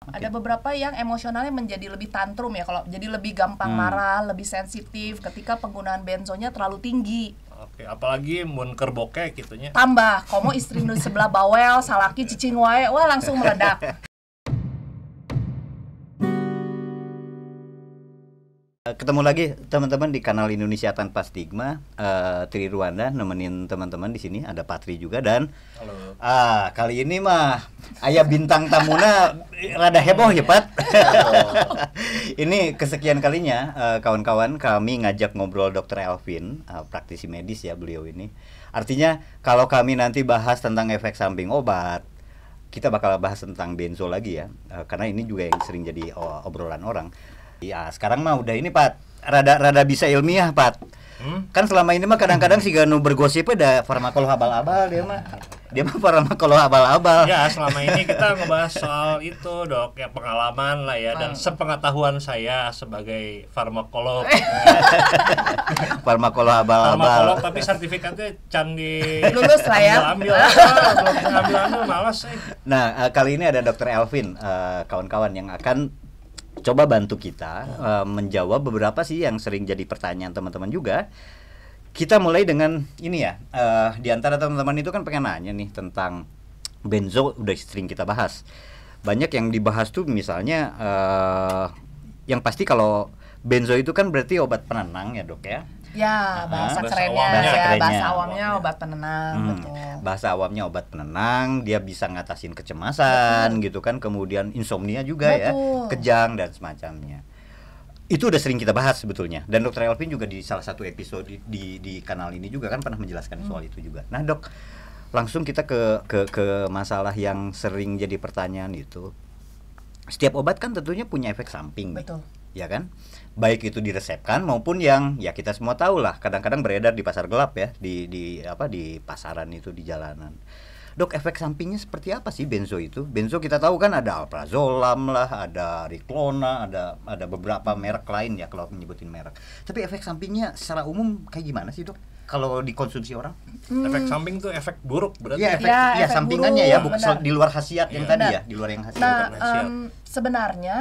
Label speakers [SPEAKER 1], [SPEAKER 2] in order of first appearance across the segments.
[SPEAKER 1] Ada beberapa yang emosionalnya menjadi lebih tantrum ya, kalau jadi lebih gampang marah, lebih sensitif ketika penggunaan benzonya terlalu tinggi.
[SPEAKER 2] Oke, apalagi mun keur bokeh gitunya.
[SPEAKER 1] Tambah, komo istri nu sebelah bawel, salaki cicing wae, wah langsung meledak.
[SPEAKER 3] Ketemu lagi teman-teman di kanal Indonesia Tanpa Stigma. Tri Ruanda nemenin teman-teman di sini, ada Patri juga dan
[SPEAKER 2] Halo.
[SPEAKER 3] Kali ini mah aya bintang tamuna rada heboh ya, Pat. Ini kesekian kalinya kawan-kawan kami ngajak ngobrol Dr. Elvin, praktisi medis ya beliau ini. Artinya kalau kami nanti bahas tentang efek samping obat, kita bakal bahas tentang benzo lagi ya. Karena ini juga yang sering jadi obrolan orang. Ya, sekarang mah udah ini, Pat. Rada bisa ilmiah, Pat. Kan selama ini mah kadang-kadang si Ganu bergosip ada farmakolog abal-abal dia mah. Dia mah farmakolog abal-abal.
[SPEAKER 2] Ya, selama ini kita ngebahas soal itu, Dok, ya pengalaman lah ya dan sepengetahuan saya sebagai farmakolog.
[SPEAKER 3] Farmakolog
[SPEAKER 2] Farmakolog
[SPEAKER 3] abal-abal.
[SPEAKER 2] tapi sertifikatnya can di
[SPEAKER 1] Lulus lah ya.
[SPEAKER 2] Ambil ambil malas sih.
[SPEAKER 3] Nah, kali ini ada Dr. Elvin, kawan-kawan yang akan coba bantu kita menjawab beberapa sih yang sering jadi pertanyaan teman-teman juga. Kita mulai dengan ini ya, di antara teman-teman itu kan pengen nanya nih tentang benzo, udah sering kita bahas. Banyak yang dibahas tuh misalnya, yang pasti kalau benzo itu kan berarti obat penenang ya, Dok ya.
[SPEAKER 1] Ya, bahasa
[SPEAKER 2] bahasa
[SPEAKER 1] kerennya
[SPEAKER 2] awamnya.
[SPEAKER 1] ya, bahasa
[SPEAKER 3] Kerennya.
[SPEAKER 1] awamnya obat penenang, betul.
[SPEAKER 3] Bahasa awamnya obat penenang, dia bisa ngatasin kecemasan gitu kan, kemudian insomnia juga ya,
[SPEAKER 1] Betul.
[SPEAKER 3] kejang dan semacamnya. Itu udah sering kita bahas sebetulnya. Dan Dr. Elvin juga di salah satu episode di kanal ini juga kan pernah menjelaskan soal itu juga. Nah, Dok, langsung kita ke masalah yang sering jadi pertanyaan itu. Setiap obat kan tentunya punya efek samping nih.
[SPEAKER 1] Betul.
[SPEAKER 3] Ya kan? Baik itu diresepkan maupun yang ya kita semua tahu lah, kadang-kadang beredar di pasar gelap ya, di pasaran itu, di jalanan. Dok, efek sampingnya seperti apa sih benzo itu? Benzo kita tahu kan ada alprazolam lah, ada Riklona, ada beberapa merek lain ya kalau menyebutin merek. Tapi efek sampingnya secara umum kayak gimana sih, Dok? Kalau dikonsumsi orang?
[SPEAKER 2] Efek samping tuh efek buruk berarti.
[SPEAKER 3] Iya, efek,
[SPEAKER 1] Ya,
[SPEAKER 3] ya,
[SPEAKER 1] efek
[SPEAKER 3] sampingannya
[SPEAKER 1] buruk,
[SPEAKER 3] ya, bukan
[SPEAKER 1] benar.
[SPEAKER 3] di luar khasiat yang tadi ya,
[SPEAKER 1] Benar.
[SPEAKER 3] di luar yang khasiat.
[SPEAKER 1] Nah,
[SPEAKER 2] Siap.
[SPEAKER 1] sebenarnya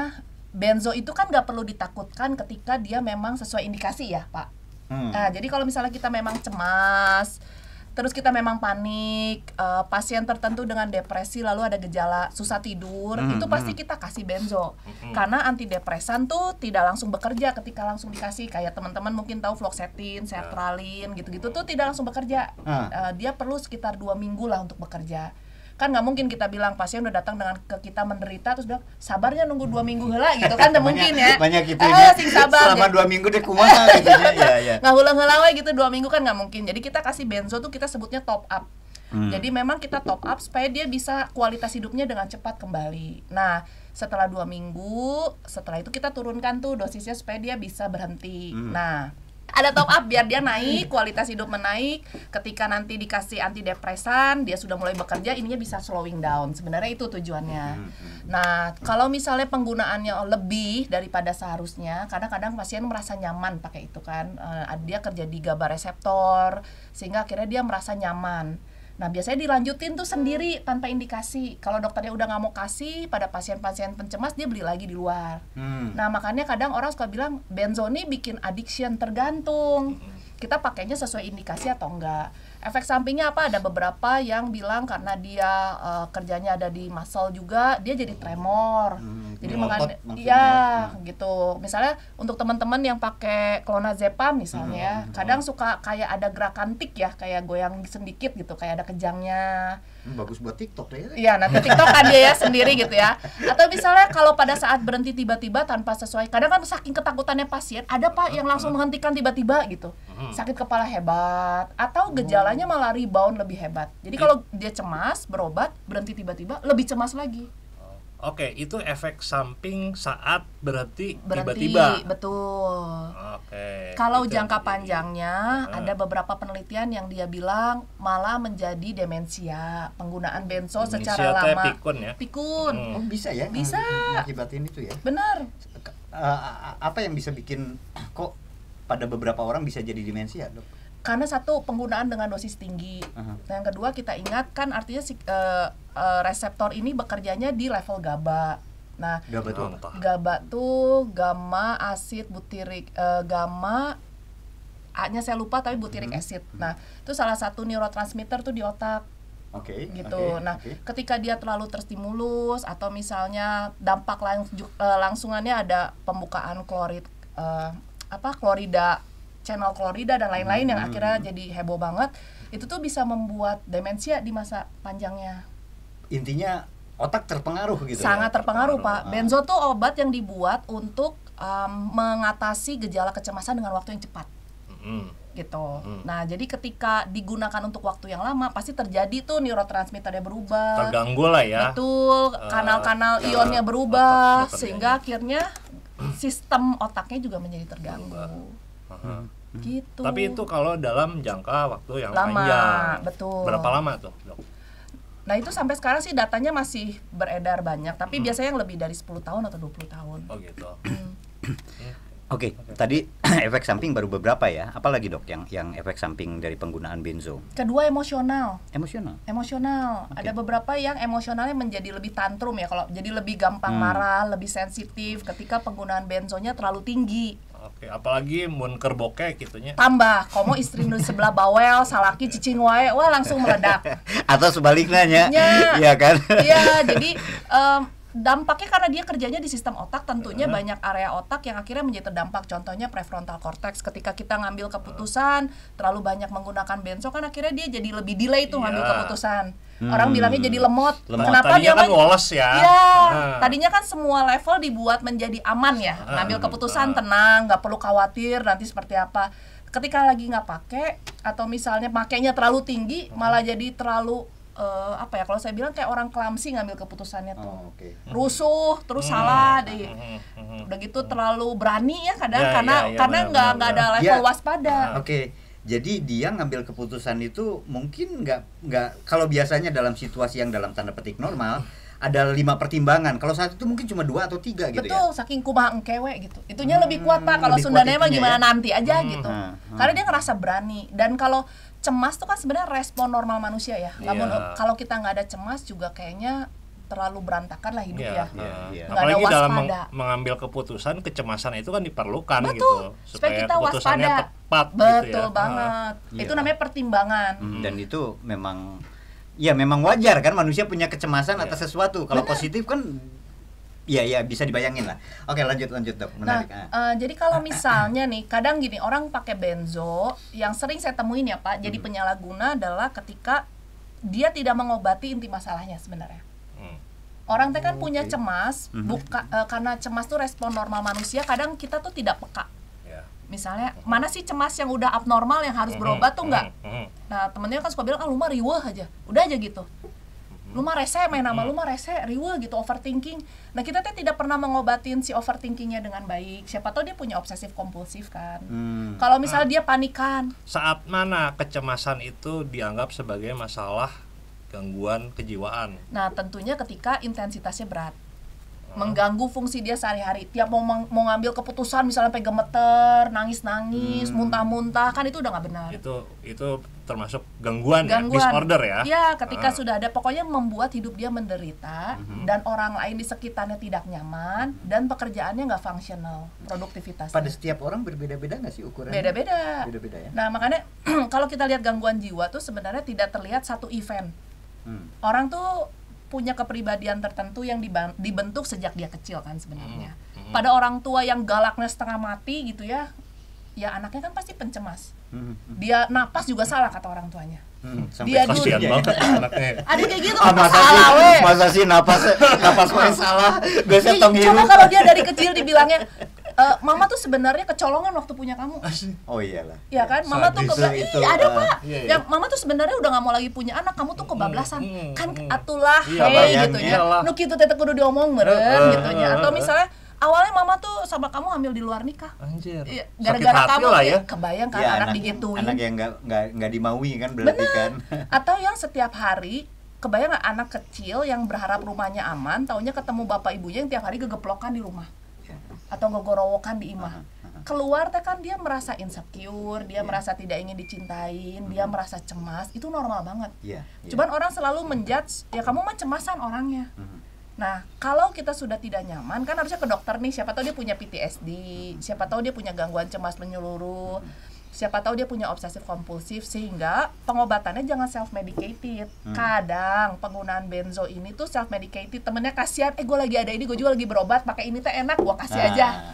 [SPEAKER 1] benzo itu kan nggak perlu ditakutkan ketika dia memang sesuai indikasi ya, Pak. Nah, jadi kalau misalnya kita memang cemas, terus kita memang panik, pasien tertentu dengan depresi lalu ada gejala susah tidur, itu pasti kita kasih benzo. Karena antidepresan tuh tidak langsung bekerja ketika langsung dikasih. Kayak teman-teman mungkin tahu fluoxetine, sertralin, gitu-gitu tuh tidak langsung bekerja. Dia perlu sekitar 2 minggu lah untuk bekerja. Kan nggak mungkin kita bilang pasien udah datang dengan ke kita menderita terus bilang sabarnya nunggu 2 minggu heula gitu kan, nggak mungkin ya.
[SPEAKER 3] Banyak gitu ya.
[SPEAKER 1] Sing sabar.
[SPEAKER 3] Selama 2 minggu deh kumaha gitu ya.
[SPEAKER 1] Nggak hulang-hulang we gitu 2 minggu kan nggak mungkin. Jadi kita kasih benzo tuh kita sebutnya top up. Jadi memang kita top up supaya dia bisa kualitas hidupnya dengan cepat kembali. Nah, setelah 2 minggu, setelah itu kita turunkan tuh dosisnya supaya dia bisa berhenti. Nah, ada top up biar dia naik, kualitas hidup menaik. Ketika nanti dikasih antidepresan, dia sudah mulai bekerja, ininya bisa slowing down. Sebenarnya itu tujuannya. Nah, kalau misalnya penggunaannya lebih daripada seharusnya, kadang-kadang pasien merasa nyaman pakai itu kan. Dia kerja di GABA reseptor, sehingga akhirnya dia merasa nyaman. Nah, biasanya dilanjutin tuh sendiri tanpa indikasi. Kalau dokternya udah nggak mau kasih pada pasien-pasien pencemas, dia beli lagi di luar. Nah, makanya kadang orang suka bilang benzo ini bikin addiction, tergantung kita pakainya sesuai indikasi atau enggak. Efek sampingnya apa? Ada beberapa yang bilang karena dia kerjanya ada di muscle juga, dia jadi tremor. Jadi makanya ya gitu. Misalnya untuk teman-teman yang pakai clonazepam misalnya, kadang suka kayak ada gerakan tik ya, kayak goyang sedikit gitu, kayak ada kejangnya.
[SPEAKER 3] Bagus buat TikTok deh.
[SPEAKER 1] Iya, nanti TikTok kan dia ya sendiri gitu ya. Atau misalnya kalau pada saat berhenti tiba-tiba tanpa sesuai, kadang kan saking ketakutannya pasien, ada Pak yang langsung menghentikan tiba-tiba gitu. Sakit kepala hebat atau gejalanya malah rebound lebih hebat. Jadi kalau dia cemas, berobat, berhenti tiba-tiba, lebih cemas lagi.
[SPEAKER 2] Oke, itu efek samping saat berhenti
[SPEAKER 1] Berhenti,
[SPEAKER 2] tiba-tiba.
[SPEAKER 1] betul.
[SPEAKER 2] Oke.
[SPEAKER 1] Kalau
[SPEAKER 2] itu
[SPEAKER 1] jangka
[SPEAKER 2] yang
[SPEAKER 1] panjangnya ada beberapa penelitian yang dia bilang malah menjadi demensia penggunaan benzo secara
[SPEAKER 2] Demensia teh
[SPEAKER 1] lama.
[SPEAKER 2] pikun ya?
[SPEAKER 1] Pikun.
[SPEAKER 3] Oh, bisa ya?
[SPEAKER 1] Bisa.
[SPEAKER 3] Mengakibatin itu ya.
[SPEAKER 1] Benar.
[SPEAKER 3] Apa yang bisa bikin kok pada beberapa orang bisa jadi demensia, Dok?
[SPEAKER 1] Karena satu, penggunaan dengan dosis tinggi. Yang kedua, kita ingat kan artinya reseptor ini bekerjanya di level GABA. Nah,
[SPEAKER 2] Contoh.
[SPEAKER 1] GABA tuh gamma asid butyric, gamma A-nya saya lupa tapi butyric acid. Nah, itu salah satu neurotransmitter tuh di otak.
[SPEAKER 3] Oke.
[SPEAKER 1] Gitu. Nah, ketika dia terlalu terstimulus atau misalnya dampak langsungannya ada pembukaan klorida, channel klorida dan lain-lain yang akhirnya jadi heboh banget, itu tuh bisa membuat demensia di masa panjangnya.
[SPEAKER 3] Intinya otak terpengaruh gitu.
[SPEAKER 1] Sangat terpengaruh, Pak. Benzo tuh obat yang dibuat untuk mengatasi gejala kecemasan dengan waktu yang cepat. Gitu. Nah, jadi ketika digunakan untuk waktu yang lama pasti terjadi tuh neurotransmitternya berubah.
[SPEAKER 2] Terganggu lah ya.
[SPEAKER 1] Betul, kanal-kanal ionnya berubah sehingga akhirnya sistem otaknya juga menjadi terganggu. Gitu.
[SPEAKER 2] Tapi itu kalau dalam jangka waktu yang
[SPEAKER 1] lama,
[SPEAKER 2] panjang.
[SPEAKER 1] betul.
[SPEAKER 2] Berapa lama tuh, Dok?
[SPEAKER 1] Nah, itu sampai sekarang sih datanya masih beredar banyak, tapi biasanya yang lebih dari 10 tahun atau 20 tahun.
[SPEAKER 2] Oh gitu.
[SPEAKER 3] Oke, tadi efek samping baru beberapa ya. Apalagi dok yang efek samping dari penggunaan benzo?
[SPEAKER 1] Kedua emosional.
[SPEAKER 3] Emosional.
[SPEAKER 1] Ada beberapa yang emosionalnya menjadi lebih tantrum ya, kalau jadi lebih gampang marah, lebih sensitif ketika penggunaan benzonya terlalu tinggi.
[SPEAKER 2] Oke, apalagi mun keur bokeh gitunya.
[SPEAKER 1] Tambah, komo istri nu sebelah bawel, salaki cicing wae, wah langsung meledak.
[SPEAKER 3] Atau sebaliknya ya?
[SPEAKER 1] Ya.
[SPEAKER 3] Iya kan?
[SPEAKER 1] Iya, jadi dampaknya karena dia kerjanya di sistem otak, tentunya banyak area otak yang akhirnya menjadi terdampak. Contohnya prefrontal cortex, ketika kita ngambil keputusan terlalu banyak menggunakan benzo kan akhirnya dia jadi lebih delay tuh ngambil keputusan. Orang bilangnya jadi lemot. Kenapa
[SPEAKER 2] tadinya
[SPEAKER 1] dia
[SPEAKER 2] kan woles ya?
[SPEAKER 1] Iya, tadinya kan semua level dibuat menjadi aman ya, ngambil keputusan tenang, nggak perlu khawatir nanti seperti apa. Ketika lagi nggak pakai atau misalnya pakainya terlalu tinggi, malah jadi terlalu kalau saya bilang kayak orang clumsy ngambil keputusannya tuh. Rusuh, terus salah deh. Udah gitu terlalu berani ya kadang karena nggak ada level waspada.
[SPEAKER 3] Oke. Jadi dia ngambil keputusan itu mungkin nggak kalau biasanya dalam situasi yang dalam tanda petik normal ada 5 pertimbangan. Kalau saat itu mungkin cuma 2 atau 3 gitu.
[SPEAKER 1] Betul,
[SPEAKER 3] ya.
[SPEAKER 1] saking kumaha engkewe gitu. Itunya lebih kuat Pak. Kalau Sundanya mah gimana ya? Nanti aja gitu. Karena dia ngerasa berani. Dan kalau cemas tuh kan sebenarnya respon normal manusia ya. Namun kalau kita nggak ada cemas juga kayaknya terlalu berantakan lah hidup ya.
[SPEAKER 2] Apalagi dalam mengambil keputusan, kecemasan itu kan diperlukan.
[SPEAKER 1] Betul,
[SPEAKER 2] gitu
[SPEAKER 1] supaya kita
[SPEAKER 2] keputusannya
[SPEAKER 1] waspada.
[SPEAKER 2] tepat.
[SPEAKER 1] Betul
[SPEAKER 2] gitu ya.
[SPEAKER 1] banget. Itu namanya pertimbangan.
[SPEAKER 3] Dan itu memang wajar kan manusia punya kecemasan atas sesuatu. Kalau positif kan ya bisa dibayangin lah. Oke, lanjut dok. Menarik.
[SPEAKER 1] Jadi kalau misalnya nih, kadang gini, orang pakai benzo yang sering saya temuin ya Pak, jadi penyalahguna adalah ketika dia tidak mengobati inti masalahnya sebenarnya. Orang teh kan punya cemas, karena cemas tuh respon normal manusia, kadang kita tuh tidak peka. Misalnya, mana sih cemas yang udah abnormal yang harus berobat tuh enggak? Nah, temennya kan suka bilang, lu mah riweuh aja. Udah aja gitu. Lu mah rese, main nama lu mah rese, riweuh gitu, overthinking. Nah, kita teh tidak pernah mengobatin si overthinkingnya dengan baik. Siapa tahu dia punya obsesif kompulsif kan. Kalau misalnya dia panikan.
[SPEAKER 2] Saat mana kecemasan itu dianggap sebagai masalah gangguan kejiwaan?
[SPEAKER 1] Nah, tentunya ketika intensitasnya berat, mengganggu fungsi dia sehari-hari. Tiap mau ngambil keputusan, misalnya sampai gemeter, nangis-nangis, muntah-muntah, kan itu udah nggak benar.
[SPEAKER 2] Itu termasuk gangguan. Ya? Disorder ya?
[SPEAKER 1] Ya, ketika sudah ada, pokoknya membuat hidup dia menderita, dan orang lain di sekitarnya tidak nyaman, dan pekerjaannya nggak fungsional, produktivitasnya.
[SPEAKER 3] Pada setiap orang berbeda-beda nggak sih ukurannya?
[SPEAKER 1] Beda-beda
[SPEAKER 3] Ya?
[SPEAKER 1] Nah, makanya kalau kita lihat gangguan jiwa tuh sebenarnya tidak terlihat satu event. Orang tuh punya kepribadian tertentu yang dibentuk sejak dia kecil kan sebenarnya. Pada orang tua yang galaknya setengah mati gitu ya anaknya kan pasti pencemas. Dia napas juga salah kata orang tuanya. Dia dulu
[SPEAKER 2] kasihan banget anaknya.
[SPEAKER 1] ada kayak gitu
[SPEAKER 3] masa sih napas salah. Biasanya tong hiru.
[SPEAKER 1] Coba kalau dia dari kecil dibilangnya mama tuh sebenarnya kecolongan waktu punya kamu.
[SPEAKER 3] Oh iyalah.
[SPEAKER 1] Ya kan, mama tuh ada Pak.
[SPEAKER 2] Iya.
[SPEAKER 1] Yang mama tuh sebenarnya udah nggak mau lagi punya anak, kamu tuh kebablasan. Kan atulah, gitu ya. Nu kitu teh kudu diomong meureun gitu nya. Atau misalnya awalnya mama tuh sama kamu hamil di luar nikah.
[SPEAKER 2] Anjir.
[SPEAKER 1] Iya, gara-gara kamu
[SPEAKER 2] ya.
[SPEAKER 1] Kebayang kan anak digituin.
[SPEAKER 3] Anak yang nggak dimaui kan berarti kan.
[SPEAKER 1] Atau yang setiap hari kebayang nggak anak kecil yang berharap rumahnya aman, taunya ketemu bapak ibunya yang tiap hari gegeplokan di rumah. Atau ngegorowokan di imah. Keluar teh kan dia merasa insecure, dia merasa tidak ingin dicintain, dia merasa cemas, itu normal banget. Cuman orang selalu menjudge, ya kamu mah cemasan orangnya. Nah, kalau kita sudah tidak nyaman, kan harusnya ke dokter nih, siapa tahu dia punya PTSD, siapa tahu dia punya gangguan cemas menyeluruh, siapa tahu dia punya obsesif kompulsif, sehingga pengobatannya jangan self-medicated. Kadang penggunaan benzo ini tuh self-medicated, temennya kasihan, gue lagi ada ini, gue juga lagi berobat, pakai ini teh enak, gue kasih aja.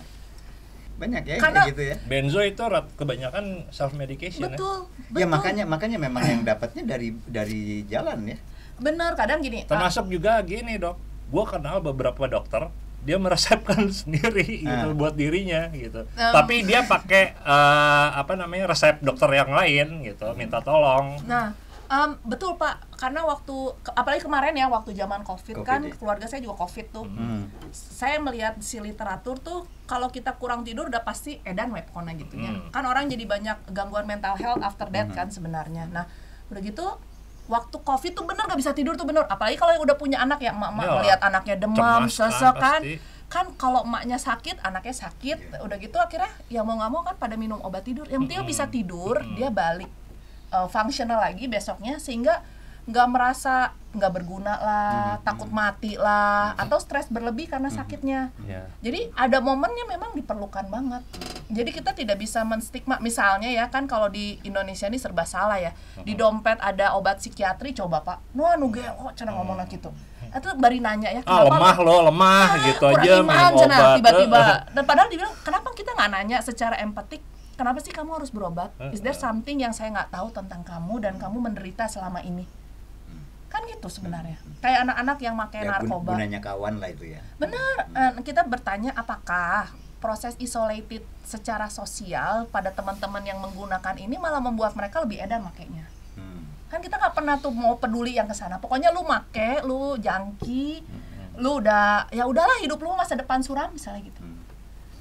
[SPEAKER 3] Banyak ya
[SPEAKER 1] Karena,
[SPEAKER 3] kayak gitu ya.
[SPEAKER 2] Benzo itu kebanyakan self medication
[SPEAKER 1] betul,
[SPEAKER 3] Ya
[SPEAKER 1] betul.
[SPEAKER 3] makanya memang yang dapatnya dari jalan ya.
[SPEAKER 1] Bener, kadang gini.
[SPEAKER 2] Termasuk juga gini, Dok. Gua kenal beberapa dokter, dia meresepkan sendiri gitu buat dirinya gitu. Tapi dia pakai resep dokter yang lain gitu, minta tolong.
[SPEAKER 1] Nah, betul Pak, karena apalagi kemarin ya, waktu zaman COVID kan,
[SPEAKER 3] ya.
[SPEAKER 1] keluarga saya juga COVID tuh. Saya melihat si literatur tuh, kalau kita kurang tidur udah pasti edan webcona gitu ya. Kan orang jadi banyak gangguan mental health after that kan sebenarnya. Nah, udah gitu waktu COVID tuh bener gak bisa tidur tuh bener, apalagi kalau yang udah punya anak ya, emak-emak melihat anaknya demam, sesek kan kalau emaknya sakit, anaknya sakit, udah gitu akhirnya ya mau nggak mau kan pada minum obat tidur, yang penting bisa tidur, dia balik functional lagi besoknya, sehingga nggak merasa nggak berguna lah, takut mati lah, atau stres berlebih karena sakitnya. Jadi ada momennya memang diperlukan banget. Jadi kita tidak bisa menstigma, misalnya ya kan kalau di Indonesia ini serba salah ya, di dompet ada obat psikiatri, coba Pak, kok cenah ngomong gitu. Itu bari nanya ya,
[SPEAKER 2] lemah gitu aja
[SPEAKER 1] minum obat tiba-tiba. Dan padahal dibilang, kenapa kita nggak nanya secara empatik, kenapa sih kamu harus berobat? Is there something yang saya nggak tahu tentang kamu dan kamu menderita selama ini? Kan gitu sebenarnya. Kayak anak-anak yang pakai narkoba.
[SPEAKER 3] Gunanya kawan lah itu ya.
[SPEAKER 1] Benar. Kita bertanya apakah proses isolated secara sosial pada teman-teman yang menggunakan ini malah membuat mereka lebih edan makainya. Kan kita nggak pernah tuh mau peduli yang kesana. Pokoknya lu make, lu jangki, lu udah ya udahlah hidup lu masa depan suram misalnya gitu.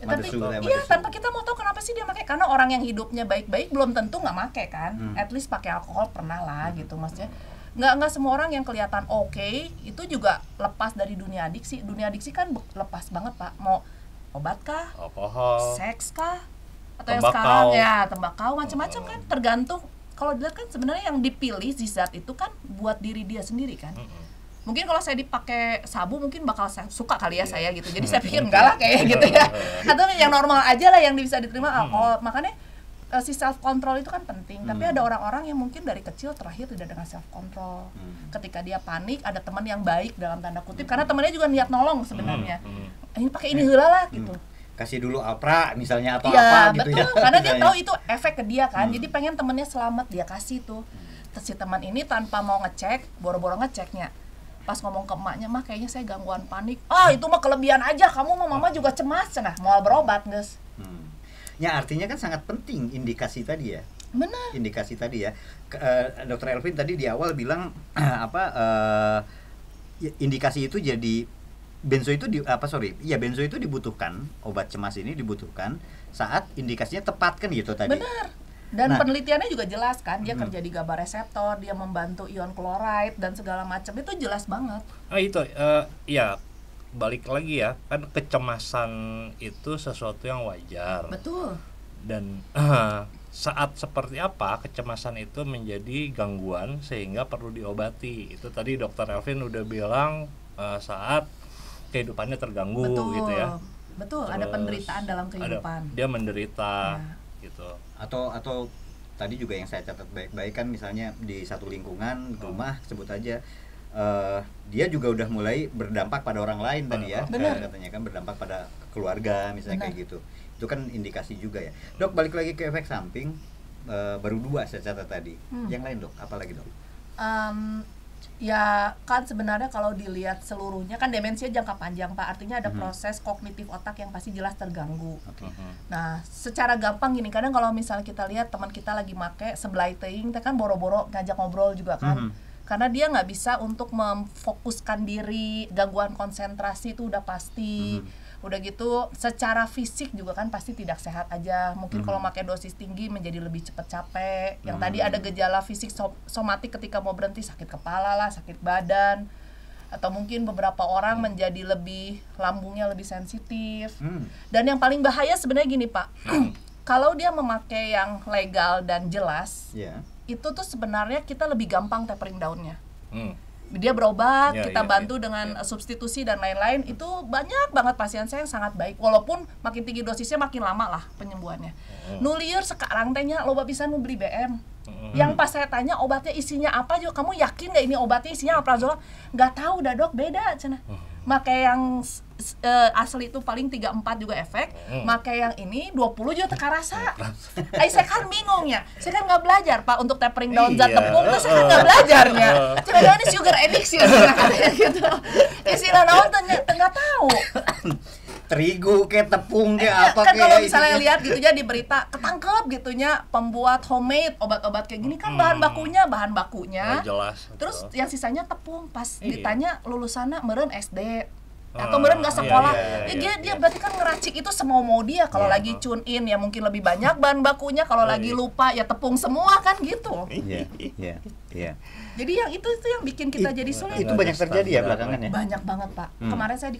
[SPEAKER 1] Tapi tanpa kita mau tahu kenapa sih dia pakai, karena orang yang hidupnya baik-baik belum tentu nggak make kan. At least pakai alkohol pernah lah gitu maksudnya. Nggak semua orang yang kelihatan oke itu juga lepas dari dunia adiksi. Dunia adiksi kan lepas banget Pak. Mau obat kah?
[SPEAKER 2] Alkohol,
[SPEAKER 1] seks kah? Atau yang sekarang ya tembakau, macam-macam kan, tergantung. Kalau dilihat kan sebenarnya yang dipilih si zat itu kan buat diri dia sendiri kan. Mungkin kalau saya dipakai sabu mungkin bakal suka kali ya saya gitu. Jadi saya pikir enggak lah kayak gitu ya. Atau yang normal aja lah yang bisa diterima alkohol. Makanya si self control itu kan penting. Tapi ada orang-orang yang mungkin dari kecil terlahir tidak dengan self control. Ketika dia panik, ada teman yang baik dalam tanda kutip, karena temannya juga niat nolong sebenarnya. Ini pakai ini heula lah gitu.
[SPEAKER 3] Kasih dulu Alpra misalnya atau
[SPEAKER 1] ya,
[SPEAKER 3] apa gitu
[SPEAKER 1] betul.
[SPEAKER 3] ya.
[SPEAKER 1] Karena dia tahu itu efek ke dia kan. Jadi pengen temennya selamat, dia kasih tuh. Si teman ini tanpa mau ngecek, boro-boro ngeceknya. Pas ngomong ke emaknya, mah kayaknya saya gangguan panik. Itu mah kelebihan aja, kamu sama mama juga cemas cenah. Mau berobat, guys.
[SPEAKER 3] Ya artinya kan sangat penting indikasi tadi ya.
[SPEAKER 1] Benar.
[SPEAKER 3] Indikasi tadi ya. Dr. Elvin tadi di awal bilang indikasi itu jadi benzo itu benzo itu dibutuhkan, obat cemas ini dibutuhkan saat indikasinya tepat kan gitu tadi.
[SPEAKER 1] Benar. Dan penelitiannya juga jelas kan, dia kerja di GABA reseptor, dia membantu ion chloride dan segala macam, itu jelas banget.
[SPEAKER 2] Ya balik lagi ya, kan kecemasan itu sesuatu yang wajar.
[SPEAKER 1] Betul.
[SPEAKER 2] Dan saat seperti apa kecemasan itu menjadi gangguan sehingga perlu diobati. Itu tadi Dr. Elvin udah bilang saat kehidupannya terganggu.
[SPEAKER 1] Betul.
[SPEAKER 2] Gitu ya.
[SPEAKER 1] Betul. Terus ada penderitaan dalam kehidupan.
[SPEAKER 2] Dia menderita gitu.
[SPEAKER 3] Atau tadi juga yang saya catat baik-baik kan, misalnya di satu lingkungan rumah sebut aja dia juga udah mulai berdampak pada orang lain tadi ya. Katanya kan berdampak pada keluarga misalnya. Kayak gitu. Itu kan indikasi juga ya. Dok, balik lagi ke efek samping, baru 2 saya catat tadi. Yang lain Dok, apa lagi Dok?
[SPEAKER 1] Ya kan sebenarnya kalau dilihat seluruhnya kan demensia jangka panjang Pak, artinya ada proses kognitif otak yang pasti jelas terganggu. Nah secara gampang gini, kadang kalau misalnya kita lihat teman kita lagi make sebelah teuing, kan boro-boro ngajak ngobrol juga kan, karena dia nggak bisa untuk memfokuskan diri, gangguan konsentrasi itu udah pasti. Udah gitu secara fisik juga kan pasti tidak sehat aja. Mungkin kalau pakai dosis tinggi menjadi lebih cepat capek. Yang tadi ada gejala fisik somatik ketika mau berhenti, sakit kepala lah, sakit badan. Atau mungkin beberapa orang menjadi lebih, lambungnya lebih sensitif. Dan yang paling bahaya sebenarnya gini Pak, kalau dia memakai yang legal dan jelas, itu tuh sebenarnya kita lebih gampang tapering down-nya. dia berobat,
[SPEAKER 2] Ya,
[SPEAKER 1] kita
[SPEAKER 2] ya,
[SPEAKER 1] bantu
[SPEAKER 2] ya,
[SPEAKER 1] dengan
[SPEAKER 2] ya.
[SPEAKER 1] substitusi dan lain-lain. Itu banyak banget pasien saya yang sangat baik, walaupun makin tinggi dosisnya makin lama lah penyembuhannya. Nulieur sekarang tehnya loba bisa nu beli BM. Yang pas saya tanya obatnya isinya apa juga, kamu yakin nggak ini obatnya isinya alprazolam? Nggak tahu dah dok, beda cenah. Make yang asli itu paling 3-4 juga efek, make yang ini 20 juga teka rasa. Saya kan bingung ya, saya kan nggak belajar Pak untuk tapering daun zat tepung, terus saya kan nggak belajarnya. Cuma ini sugar addiction katanya gitu. Istilah naon nggak tahu.
[SPEAKER 3] Terigu kayak tepung kayak apa
[SPEAKER 1] Kan
[SPEAKER 3] kayak
[SPEAKER 1] kalau misalnya
[SPEAKER 3] itunya.
[SPEAKER 1] lihat gitu ya di berita ketangkep gitunya pembuat homemade obat-obat kayak gini kan bahan bakunya
[SPEAKER 2] Nggak jelas.
[SPEAKER 1] terus
[SPEAKER 2] betul.
[SPEAKER 1] yang sisanya tepung. Pas
[SPEAKER 2] Iya.
[SPEAKER 1] ditanya lulusannya meureun SD atau meureun nggak
[SPEAKER 2] Iya,
[SPEAKER 1] sekolah,
[SPEAKER 2] iya,
[SPEAKER 1] dia berarti kan ngeracik itu semau dia. Kalau lagi tune in ya mungkin lebih banyak bahan bakunya, kalau lagi lupa ya tepung semua kan gitu.
[SPEAKER 3] Iya, iya, iya.
[SPEAKER 1] Jadi yang itu yang bikin kita jadi sulit.
[SPEAKER 3] Itu banyak terjadi ya belakangan ya.
[SPEAKER 1] Banyak banget Pak. Kemarin saya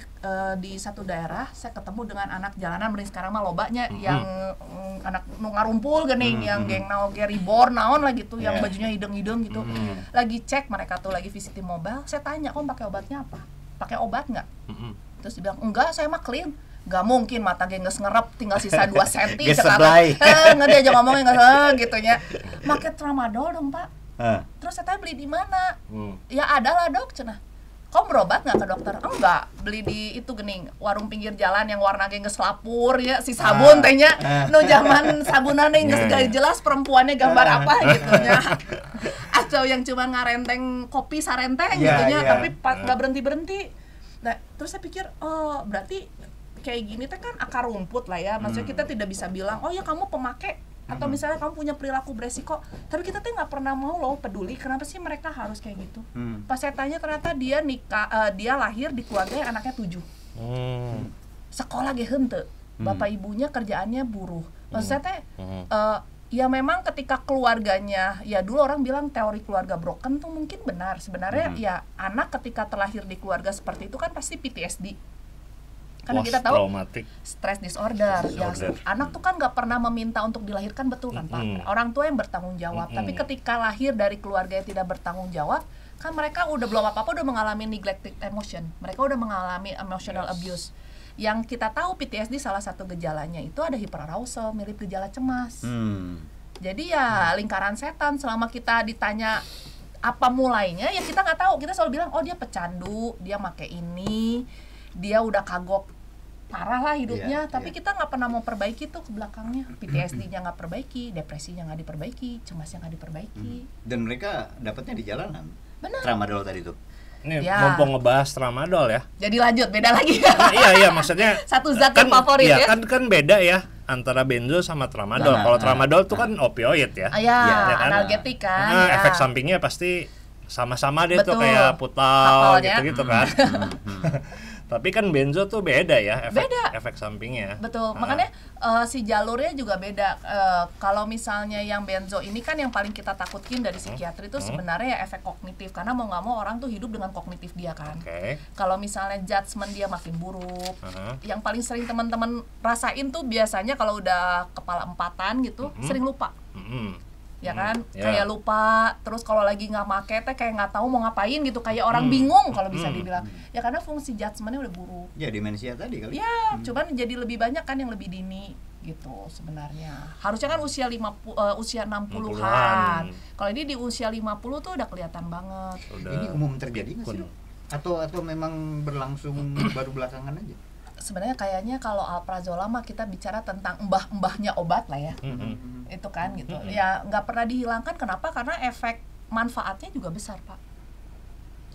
[SPEAKER 1] di satu daerah saya ketemu dengan anak jalanan, mending sekarang mah lobanya yang anak nu ngarumpul geuning, yang geng naoge reborn naon lah gitu, yang bajunya hidung-hidung gitu. Lagi cek mereka tuh lagi visiting mobile, saya tanya, "Kamu pakai obatnya apa? Pakai obat nggak?" Terus dia bilang, "Enggak, saya mah clean." Gak mungkin mata geus ngerep tinggal sisa 2 cm
[SPEAKER 3] Geus seblay.
[SPEAKER 1] nggak dia aja ngomongnya nggak gitunya. Make tramadol dong Pak. Terus saya tanya beli di mana? Ya ada lah dok, cenah. Kamu berobat nggak ke dokter? Enggak, beli di itu gening warung pinggir jalan yang warna geus lapur ya, si sabun tehnya. Nu zaman sabunannya geus gak jelas perempuannya gambar apa gitunya. Atau yang cuma ngarenteng kopi sarenteng gitunya, tapi nggak berhenti-berhenti. Nah, terus saya pikir, oh berarti kayak gini teh kan akar rumput lah ya. Maksudnya kita tidak bisa bilang, oh ya kamu pemakai atau misalnya kamu punya perilaku beresiko, tapi kita tuh nggak pernah mau loh peduli kenapa sih mereka harus kayak gitu. Pas saya tanya ternyata dia dia lahir di keluarga yang anaknya 7, sekolah ge henteu, bapak ibunya kerjaannya buruh. Maksud saya teh ya memang ketika keluarganya, ya dulu orang bilang teori keluarga broken tuh mungkin benar. Sebenarnya ya anak ketika terlahir di keluarga seperti itu kan pasti PTSD. Karena kita tahu
[SPEAKER 2] traumatic
[SPEAKER 1] stress disorder. Ya, anak tuh kan nggak pernah meminta untuk dilahirkan, betul kan Pak? Orang tua yang bertanggung jawab. Tapi ketika lahir dari keluarga yang tidak bertanggung jawab, kan mereka udah belum apa-apa udah mengalami neglected emotion. Mereka udah mengalami emotional abuse. Yang kita tahu PTSD salah satu gejalanya itu ada hyperarousal, mirip gejala cemas. Jadi ya lingkaran setan. Selama kita ditanya apa mulainya, ya kita nggak tahu. Kita selalu bilang, oh dia pecandu, dia make ini, dia udah kagok parah lah hidupnya, tapi kita nggak pernah mau perbaiki tuh ke belakangnya. PTSD-nya nggak perbaiki, depresinya nggak diperbaiki, cemasnya nggak diperbaiki.
[SPEAKER 3] Dan mereka dapatnya di jalanan.
[SPEAKER 1] Benar.
[SPEAKER 3] Tramadol tadi tuh.
[SPEAKER 2] Ini
[SPEAKER 1] Ya.
[SPEAKER 2] mumpung ngebahas tramadol ya.
[SPEAKER 1] Jadi lanjut, beda lagi.
[SPEAKER 2] Nah, iya maksudnya
[SPEAKER 1] Satu zat yang favorit ya.
[SPEAKER 2] kan beda ya antara benzo sama tramadol. Kalau tramadol tuh kan opioid ya.
[SPEAKER 1] Ya,
[SPEAKER 2] kan?
[SPEAKER 1] analgetik kan.
[SPEAKER 2] Nah,
[SPEAKER 1] Ya.
[SPEAKER 2] efek sampingnya pasti sama-sama deh tuh
[SPEAKER 1] Betul.
[SPEAKER 2] kayak putal
[SPEAKER 1] Kapalnya.
[SPEAKER 2] gitu-gitu kan. Tapi kan benzo tuh beda ya
[SPEAKER 1] Beda.
[SPEAKER 2] efek sampingnya.
[SPEAKER 1] Betul, makanya si jalurnya juga beda. Kalau misalnya yang benzo ini kan yang paling kita takutin dari psikiatri itu sebenarnya ya efek kognitif, karena mau nggak mau orang tuh hidup dengan kognitif dia kan. Kalau misalnya judgement dia makin buruk, yang paling sering teman-teman rasain tuh biasanya kalau udah kepala empatan gitu, sering lupa. Ya kan, kayak lupa, terus kalau lagi nggak make teh kayak nggak tahu mau ngapain gitu, kayak orang bingung kalau bisa dibilang. Ya karena fungsi judgementnya udah buruk.
[SPEAKER 3] Ya demensia tadi kali.
[SPEAKER 1] Ya, cuman jadi lebih banyak kan yang lebih dini gitu sebenarnya. Harusnya kan usia 60-an. Kalau ini di usia 50 tuh udah kelihatan banget.
[SPEAKER 3] Ini umum terjadi nggak sih? Atau memang berlangsung baru belakangan aja?
[SPEAKER 1] Sebenarnya kayaknya kalau alprazolam mah kita bicara tentang mbah-mbahnya obat lah ya. Itu kan gitu. Ya nggak pernah dihilangkan. Kenapa? Karena efek manfaatnya juga besar, Pak.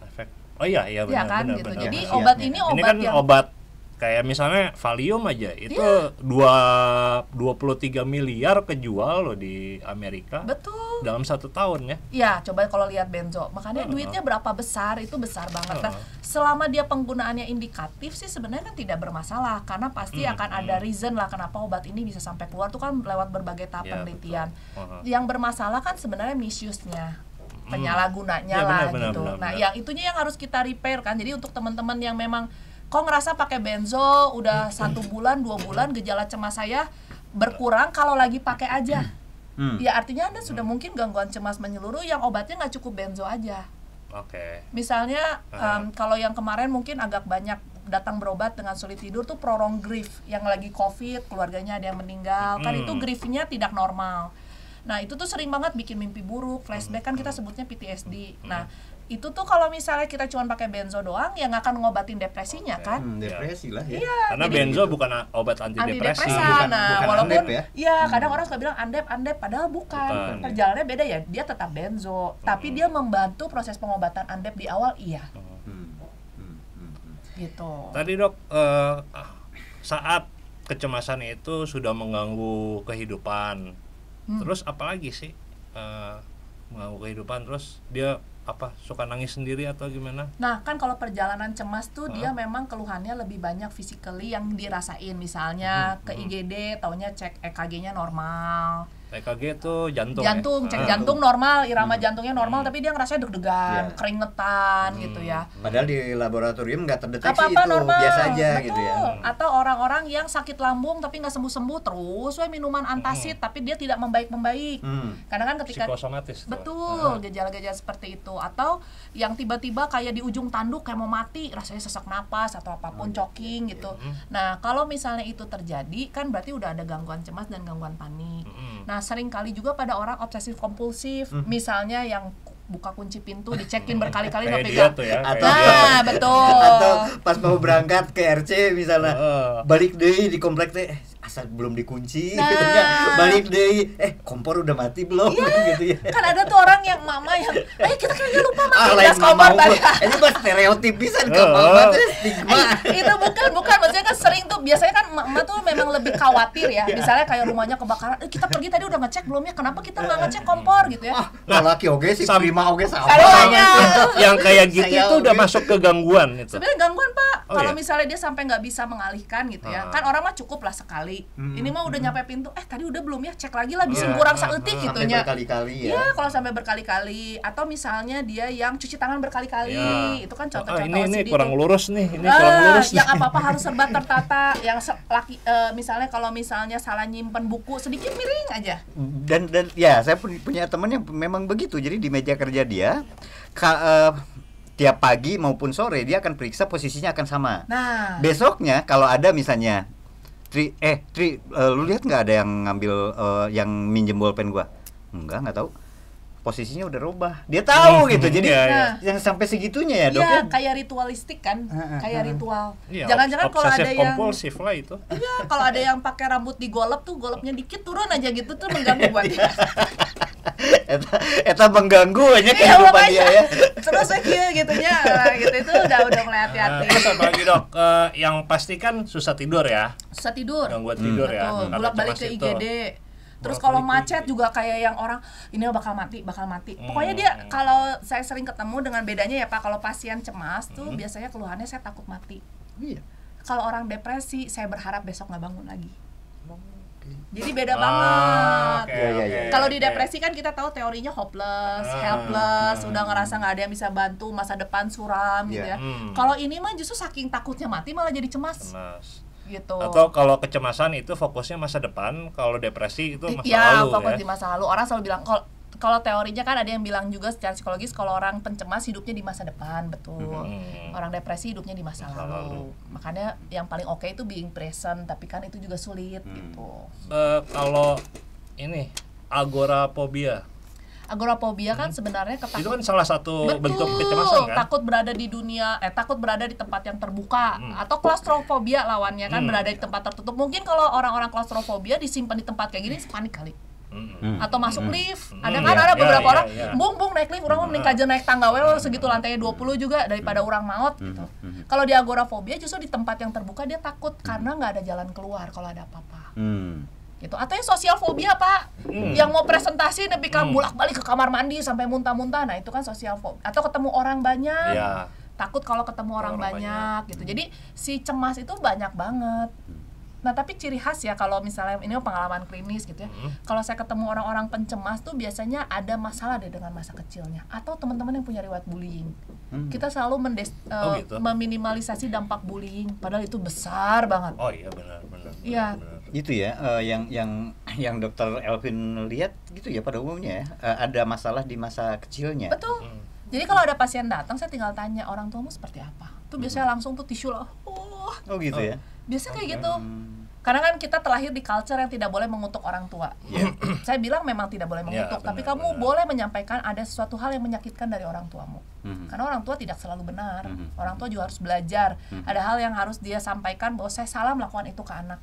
[SPEAKER 2] Efek. Oh iya
[SPEAKER 1] Ya
[SPEAKER 2] benar.
[SPEAKER 1] kan
[SPEAKER 2] benar,
[SPEAKER 1] gitu.
[SPEAKER 2] benar.
[SPEAKER 1] Jadi
[SPEAKER 3] Khasiatnya.
[SPEAKER 1] obat ini
[SPEAKER 2] Ini
[SPEAKER 1] obat
[SPEAKER 2] kan
[SPEAKER 1] yang
[SPEAKER 2] obat kayak misalnya Valium aja itu 23 miliar kejual loh di Amerika.
[SPEAKER 1] betul.
[SPEAKER 2] Dalam 1 tahun ya.
[SPEAKER 1] Ya, coba kalau lihat benzo. Makanya duitnya berapa besar, itu besar banget. Nah, selama dia penggunaannya indikatif sih sebenarnya kan tidak bermasalah, karena pasti akan ada reason lah kenapa obat ini bisa sampai keluar tuh kan lewat berbagai tahap
[SPEAKER 2] Ya,
[SPEAKER 1] penelitian.
[SPEAKER 2] betul.
[SPEAKER 1] Yang bermasalah kan sebenarnya misuse-nya, penyalahgunanya
[SPEAKER 2] Ya,
[SPEAKER 1] lah
[SPEAKER 2] benar,
[SPEAKER 1] gitu.
[SPEAKER 2] benar,
[SPEAKER 1] Nah,
[SPEAKER 2] benar.
[SPEAKER 1] yang itunya yang harus kita repair kan. Jadi untuk teman-teman yang memang kok ngerasa pakai benzo udah 1 bulan, 2 bulan gejala cemas saya berkurang kalau lagi pakai aja. Ya artinya Anda sudah mungkin gangguan cemas menyeluruh yang obatnya nggak cukup benzo aja.
[SPEAKER 2] Oke.
[SPEAKER 1] Misalnya kalau yang kemarin mungkin agak banyak datang berobat dengan sulit tidur tuh prolonged grief, yang lagi COVID, keluarganya ada yang meninggal, kan itu griefnya tidak normal. Nah itu tuh sering banget bikin mimpi buruk, flashback, kan kita sebutnya PTSD. Nah itu tuh kalau misalnya kita cuma pakai benzo doang ya nggak akan ngobatin depresinya kan?
[SPEAKER 3] Depresi lah ya.
[SPEAKER 1] Iya,
[SPEAKER 2] Karena benzo bukan obat antidepresi.
[SPEAKER 1] Nah,
[SPEAKER 3] bukan
[SPEAKER 1] walaupun
[SPEAKER 3] Andep ya.
[SPEAKER 1] kadang orang suka bilang Andep, padahal bukan. Perjalanannya beda ya. Dia tetap benzo, tapi dia membantu proses pengobatan Andep di awal Gitu.
[SPEAKER 2] Tadi Dok, saat kecemasan itu sudah mengganggu kehidupan. Terus apalagi sih mengganggu kehidupan, terus dia suka nangis sendiri atau gimana?
[SPEAKER 1] Nah kan kalau perjalanan cemas tuh dia memang keluhannya lebih banyak physically yang dirasain, misalnya ke IGD taunya cek EKG-nya normal,
[SPEAKER 2] EKG itu jantung
[SPEAKER 1] cek jantung normal, irama jantungnya normal, tapi dia ngerasa deg-degan, keringetan gitu ya.
[SPEAKER 3] Padahal di laboratorium nggak terdeteksi
[SPEAKER 1] Apa-apa
[SPEAKER 3] itu,
[SPEAKER 1] normal.
[SPEAKER 3] biasa aja
[SPEAKER 1] Betul.
[SPEAKER 3] gitu ya.
[SPEAKER 1] Atau orang-orang yang sakit lambung tapi nggak sembuh-sembuh terus minuman antacid tapi dia tidak membaik-membaik. Karena kan ketika
[SPEAKER 2] psikosomatis.
[SPEAKER 1] betul gejala-gejala seperti itu, atau yang tiba-tiba kayak di ujung tanduk kayak mau mati, rasanya sesak napas atau apapun, choking gitu. Nah kalau misalnya itu terjadi kan berarti udah ada gangguan cemas dan gangguan panik. Nah sering kali juga pada orang obsesif kompulsif, misalnya yang buka kunci pintu dicekin berkali-kali nggak pegang. Betul.
[SPEAKER 3] Atau pas mau berangkat ke RC misalnya, balik deh di komplek teh asal belum dikunci, balik deh kompor udah mati belum, gitu ya.
[SPEAKER 1] Kan ada tuh orang yang mama yang kita kayaknya lupa mati gas
[SPEAKER 3] lain
[SPEAKER 1] kompor tadi.
[SPEAKER 3] Ini mah stereotip pisan ke mama teh stigma.
[SPEAKER 1] Itu bukan maksudnya kan sering tuh, biasanya kan mama tuh memang lebih khawatir ya. Misalnya kayak rumahnya kebakaran, kita pergi tadi udah ngecek belum ya, kenapa kita nggak ngecek kompor gitu ya.
[SPEAKER 3] Laki oge sih, prima oge sama.
[SPEAKER 2] Yang kayak gitu itu udah masuk ke gangguan itu.
[SPEAKER 1] Sebenarnya gangguan Pak, kalau misalnya dia sampai nggak bisa mengalihkan gitu ya. Kan orang mah cukup lah sekali. Ini mah udah nyampe pintu, tadi udah belum ya, cek lagi lah, bisa kurang saeutik gitu nya.
[SPEAKER 3] Berkali-kali ya.
[SPEAKER 1] Iya, kalau sampai berkali-kali. Atau misalnya dia yang cuci tangan berkali-kali. Itu kan contoh-contoh
[SPEAKER 2] ini
[SPEAKER 1] OCD
[SPEAKER 2] kurang
[SPEAKER 1] tuh.
[SPEAKER 2] lurus nih, ini kurang lurus.
[SPEAKER 1] Yang apa-apa harus serba tertata, yang misalnya kalau misalnya salah nyimpen buku sedikit miring aja.
[SPEAKER 3] Dan ya saya punya teman yang memang begitu. Jadi di meja kerja dia tiap pagi maupun sore dia akan periksa posisinya akan sama.
[SPEAKER 1] Nah,
[SPEAKER 3] besoknya kalau ada misalnya Tri, lu lihat nggak ada yang ngambil yang minjem bolpen gua? Nggak tahu. Posisinya udah rubah. Dia tahu gitu. Jadi yang sampai segitunya ya, Dok.
[SPEAKER 1] Iya, kayak ritualistik kan, kayak ritual.
[SPEAKER 2] Iya,
[SPEAKER 1] Jangan-jangan kalau ada yang
[SPEAKER 2] kompulsif lah itu.
[SPEAKER 1] Iya, kalau ada yang pakai rambut digolep tuh, golepnya dikit turun aja gitu tuh mengganggu buat dia.
[SPEAKER 3] Eta mengganggu aja kehidupan dia ya.
[SPEAKER 1] Terus kayak gitu ya, gitu itu udah mulai hati-hati.
[SPEAKER 2] Terus apa lagi Dok? Yang pasti kan susah tidur ya.
[SPEAKER 1] Susah tidur.
[SPEAKER 2] Gangguan tidur ya.
[SPEAKER 1] Betul, bolak-balik ke IGD. Terus kalau macet juga kayak yang orang ini bakal mati. Pokoknya dia, kalau saya sering ketemu dengan bedanya ya Pak, kalau pasien cemas tuh biasanya keluhannya saya takut mati.
[SPEAKER 3] Iya.
[SPEAKER 1] Kalau orang depresi saya berharap besok nggak bangun lagi. Jadi beda banget. Kalau di depresi kan kita tahu teorinya hopeless, helpless, udah ngerasa nggak ada yang bisa bantu, masa depan suram gitu ya. Kalau ini mah justru saking takutnya mati malah jadi cemas. Gitu.
[SPEAKER 2] Atau kalau kecemasan itu fokusnya masa depan, kalau depresi itu masa lalu
[SPEAKER 1] ya. Fokus di masa lalu. Orang selalu bilang kalau teorinya kan ada yang bilang juga secara psikologis kalau orang pencemas hidupnya di masa depan, betul. Orang depresi hidupnya di masa lalu. Makanya yang paling oke itu being present, tapi kan itu juga sulit gitu.
[SPEAKER 2] Kalau ini agorafobia
[SPEAKER 1] kan sebenarnya ketakutan.
[SPEAKER 2] Itu kan salah satu bentuk kecemasan kan?
[SPEAKER 1] Takut berada di takut berada di tempat yang terbuka. Atau klaustrofobia lawannya kan, berada di tempat tertutup. Mungkin kalau orang-orang klaustrofobia disimpan di tempat kayak gini panik kali. Atau masuk lift. Ada beberapa orang bung naik lift, orang mending aja naik tangga segitu lantainya 20 juga daripada orang maut gitu. Kalau di agorafobia justru di tempat yang terbuka dia takut karena nggak ada jalan keluar kalau ada apa-apa. Gitu. Atau yang sosial fobia Pak, yang mau presentasi tapi bolak-balik ke kamar mandi sampai muntah-muntah, nah itu kan sosial fobia. Atau ketemu orang banyak, takut kalau ketemu orang banyak gitu. Jadi si cemas itu banyak banget. Nah tapi ciri khas ya kalau misalnya ini pengalaman klinis gitu ya, kalau saya ketemu orang-orang pencemas tuh biasanya ada masalah deh dengan masa kecilnya, atau teman-teman yang punya riwayat bullying. Kita selalu
[SPEAKER 2] gitu?
[SPEAKER 1] meminimalisasi dampak bullying, padahal itu besar banget.
[SPEAKER 2] Oh iya benar.
[SPEAKER 1] Iya.
[SPEAKER 3] Itu ya yang Dokter Elvin lihat gitu ya pada umumnya ya, ada masalah di masa kecilnya.
[SPEAKER 1] Betul. Jadi kalau ada pasien datang, saya tinggal tanya orang tuamu seperti apa. Itu biasanya langsung tuh tisu lah.
[SPEAKER 3] Oh gitu ya.
[SPEAKER 1] Biasa kayak gitu. Karena kan kita terlahir di culture yang tidak boleh mengutuk orang tua. Saya bilang memang tidak boleh mengutuk, tapi kamu boleh menyampaikan ada sesuatu hal yang menyakitkan dari orang tuamu. Karena orang tua tidak selalu benar. Orang tua juga harus belajar. Ada hal yang harus dia sampaikan bahwa saya salah melakukan itu ke anak.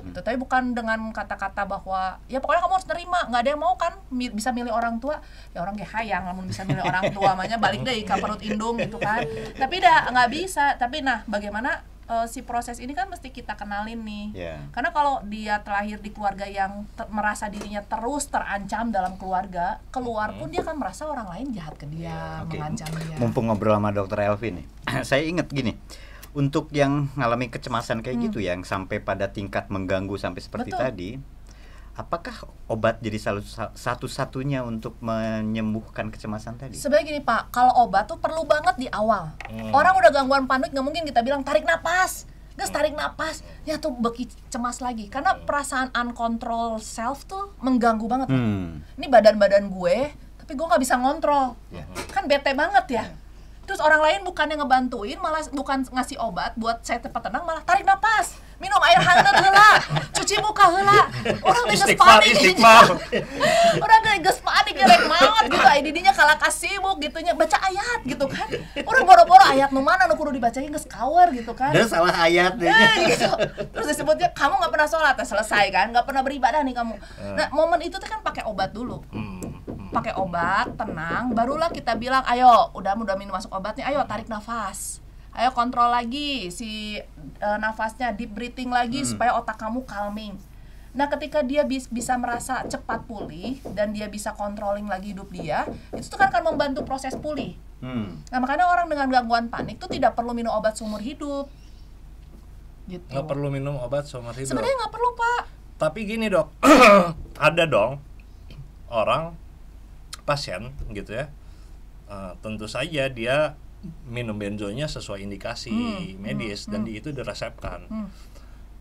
[SPEAKER 1] Gitu. Tapi bukan dengan kata-kata bahwa ya pokoknya kamu harus nerima. Nggak ada yang mau kan bisa milih orang tua. Ya orang kayak hayang namun bisa milih orang tua, makanya balik deh ke perut indung gitu kan. Tapi nggak bisa. Tapi nah bagaimana si proses ini kan mesti kita kenalin nih. Karena kalau dia terlahir di keluarga yang merasa dirinya terus terancam dalam keluarga, keluar pun dia akan merasa orang lain jahat ke dia, mengancam dia.
[SPEAKER 3] Mumpung ngobrol sama Dokter Elvin nih, saya ingat gini, untuk yang ngalami kecemasan kayak gitu yang sampai pada tingkat mengganggu sampai seperti tadi, apakah obat jadi satu-satunya untuk menyembuhkan kecemasan tadi?
[SPEAKER 1] Sebenarnya gini Pak, kalau obat tuh perlu banget di awal. Orang udah gangguan panik, nggak mungkin kita bilang tarik napas, tarik napas, ya tuh beki cemas lagi. Karena perasaan uncontrol self tuh mengganggu banget. Ini badan-badan gue, tapi gue nggak bisa ngontrol. Kan bete banget ya. Terus orang lain bukannya ngebantuin, malah bukan ngasih obat buat saya cepat tenang, malah tarik napas, minum air hangat heula, cuci muka heula. Orang geus panik. Orang geus panik gerek banget gitu. Didinya kalah kasibuk gitunya baca ayat gitu kan. Orang boro-boro ayat nu mana nu kudu dibacain geus kawer gitu kan.
[SPEAKER 3] Dan salah ayat deh.
[SPEAKER 1] Gitu. Terus disebutnya kamu nggak pernah sholat, selesai kan, nggak pernah beribadah nih kamu. Nah momen itu tuh kan pakai obat dulu. Pakai obat, tenang, barulah kita bilang, ayo, udah minum masuk obatnya, ayo tarik nafas, ayo kontrol lagi si nafasnya, deep breathing lagi supaya otak kamu calming. Nah ketika dia bisa merasa cepat pulih dan dia bisa controlling lagi hidup dia, itu tuh kan akan membantu proses pulih. Nah makanya orang dengan gangguan panik tuh tidak perlu minum obat seumur hidup. Gitu.
[SPEAKER 2] Nggak perlu minum obat seumur hidup?
[SPEAKER 1] Sebenarnya nggak perlu Pak.
[SPEAKER 2] Tapi gini dok, ada dong orang pasien gitu ya, tentu saja dia minum benzonya sesuai indikasi medis dan itu diresepkan.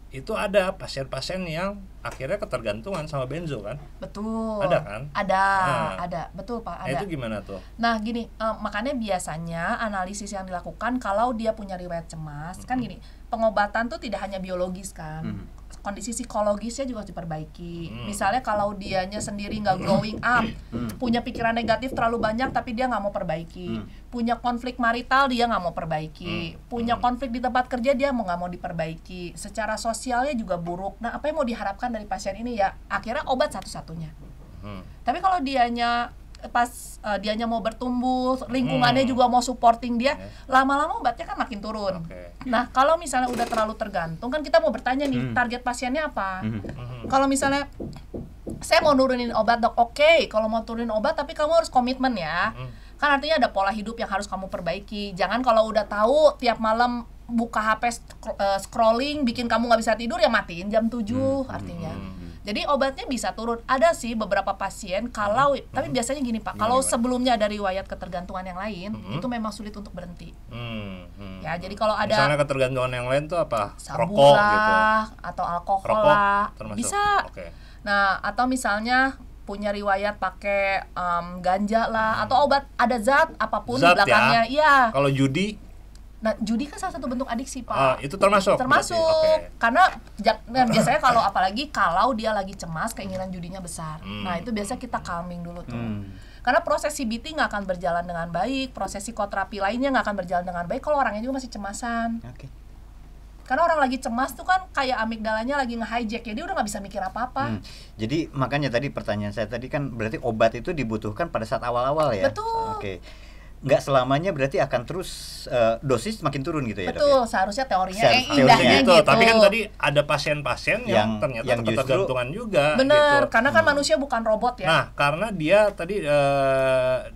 [SPEAKER 2] Itu ada pasien-pasien yang akhirnya ketergantungan sama benzo kan?
[SPEAKER 1] Betul.
[SPEAKER 2] Ada kan?
[SPEAKER 1] Ada, betul Pak. Ada.
[SPEAKER 2] Itu gimana tuh?
[SPEAKER 1] Nah gini, makanya biasanya analisis yang dilakukan kalau dia punya riwayat cemas, kan gini, pengobatan tuh tidak hanya biologis kan. Kondisi psikologisnya juga harus diperbaiki. Misalnya kalau dianya sendiri nggak growing up, punya pikiran negatif terlalu banyak tapi dia nggak mau perbaiki, punya konflik marital dia nggak mau perbaiki, punya konflik di tempat kerja dia nggak mau diperbaiki, secara sosialnya juga buruk. Nah apa yang mau diharapkan dari pasien ini ya akhirnya obat satu-satunya. Tapi kalau dianya dianya mau bertumbuh, lingkungannya juga mau supporting dia, lama-lama obatnya kan makin turun. Nah kalau misalnya udah terlalu tergantung kan kita mau bertanya nih target pasiennya apa. Kalau misalnya saya mau nurunin obat dok, oke. Kalau mau turunin obat tapi kamu harus komitmen ya. Kan artinya ada pola hidup yang harus kamu perbaiki. Jangan kalau udah tahu tiap malam buka HP scrolling bikin kamu nggak bisa tidur ya matiin jam 7 artinya. Jadi obatnya bisa turun. Ada sih beberapa pasien kalau tapi biasanya gini Pak, kalau sebelumnya ada riwayat ketergantungan yang lain, itu memang sulit untuk berhenti. Ya, jadi kalau ada
[SPEAKER 2] misalnya ketergantungan yang lain tuh apa?
[SPEAKER 1] Sabu
[SPEAKER 2] Rokok
[SPEAKER 1] lah,
[SPEAKER 2] gitu.
[SPEAKER 1] atau alkohol
[SPEAKER 2] Rokok
[SPEAKER 1] lah.
[SPEAKER 2] termasuk.
[SPEAKER 1] Bisa.
[SPEAKER 2] Okay.
[SPEAKER 1] Nah, atau misalnya punya riwayat pakai ganja lah atau obat ada zat apapun di belakangnya. Iya.
[SPEAKER 2] Kalau judi.
[SPEAKER 1] Nah, judi kan salah satu bentuk adiksi, Pak.
[SPEAKER 2] Itu termasuk?
[SPEAKER 1] Okay. Karena biasanya kalau apalagi kalau dia lagi cemas, keinginan judinya besar. Nah, itu biasa kita calming dulu tuh. Karena proses CBT nggak akan berjalan dengan baik, proses psikoterapi lainnya nggak akan berjalan dengan baik kalau orangnya juga masih cemasan. Karena orang lagi cemas tuh kan kayak amigdalanya lagi nge-hijack, ya dia udah nggak bisa mikir apa-apa.
[SPEAKER 3] Jadi makanya tadi pertanyaan saya tadi kan berarti obat itu dibutuhkan pada saat awal-awal ya?
[SPEAKER 1] Betul.
[SPEAKER 3] Nggak selamanya berarti akan terus dosis makin turun gitu ya?
[SPEAKER 1] Betul,
[SPEAKER 3] dok, ya?
[SPEAKER 1] Seharusnya teorinya indahnya gitu.
[SPEAKER 2] Tapi kan tadi ada pasien-pasien yang ternyata yang ketergantungan juga.
[SPEAKER 1] Bener,
[SPEAKER 2] gitu.
[SPEAKER 1] karena kan manusia bukan robot ya.
[SPEAKER 2] Nah, karena dia tadi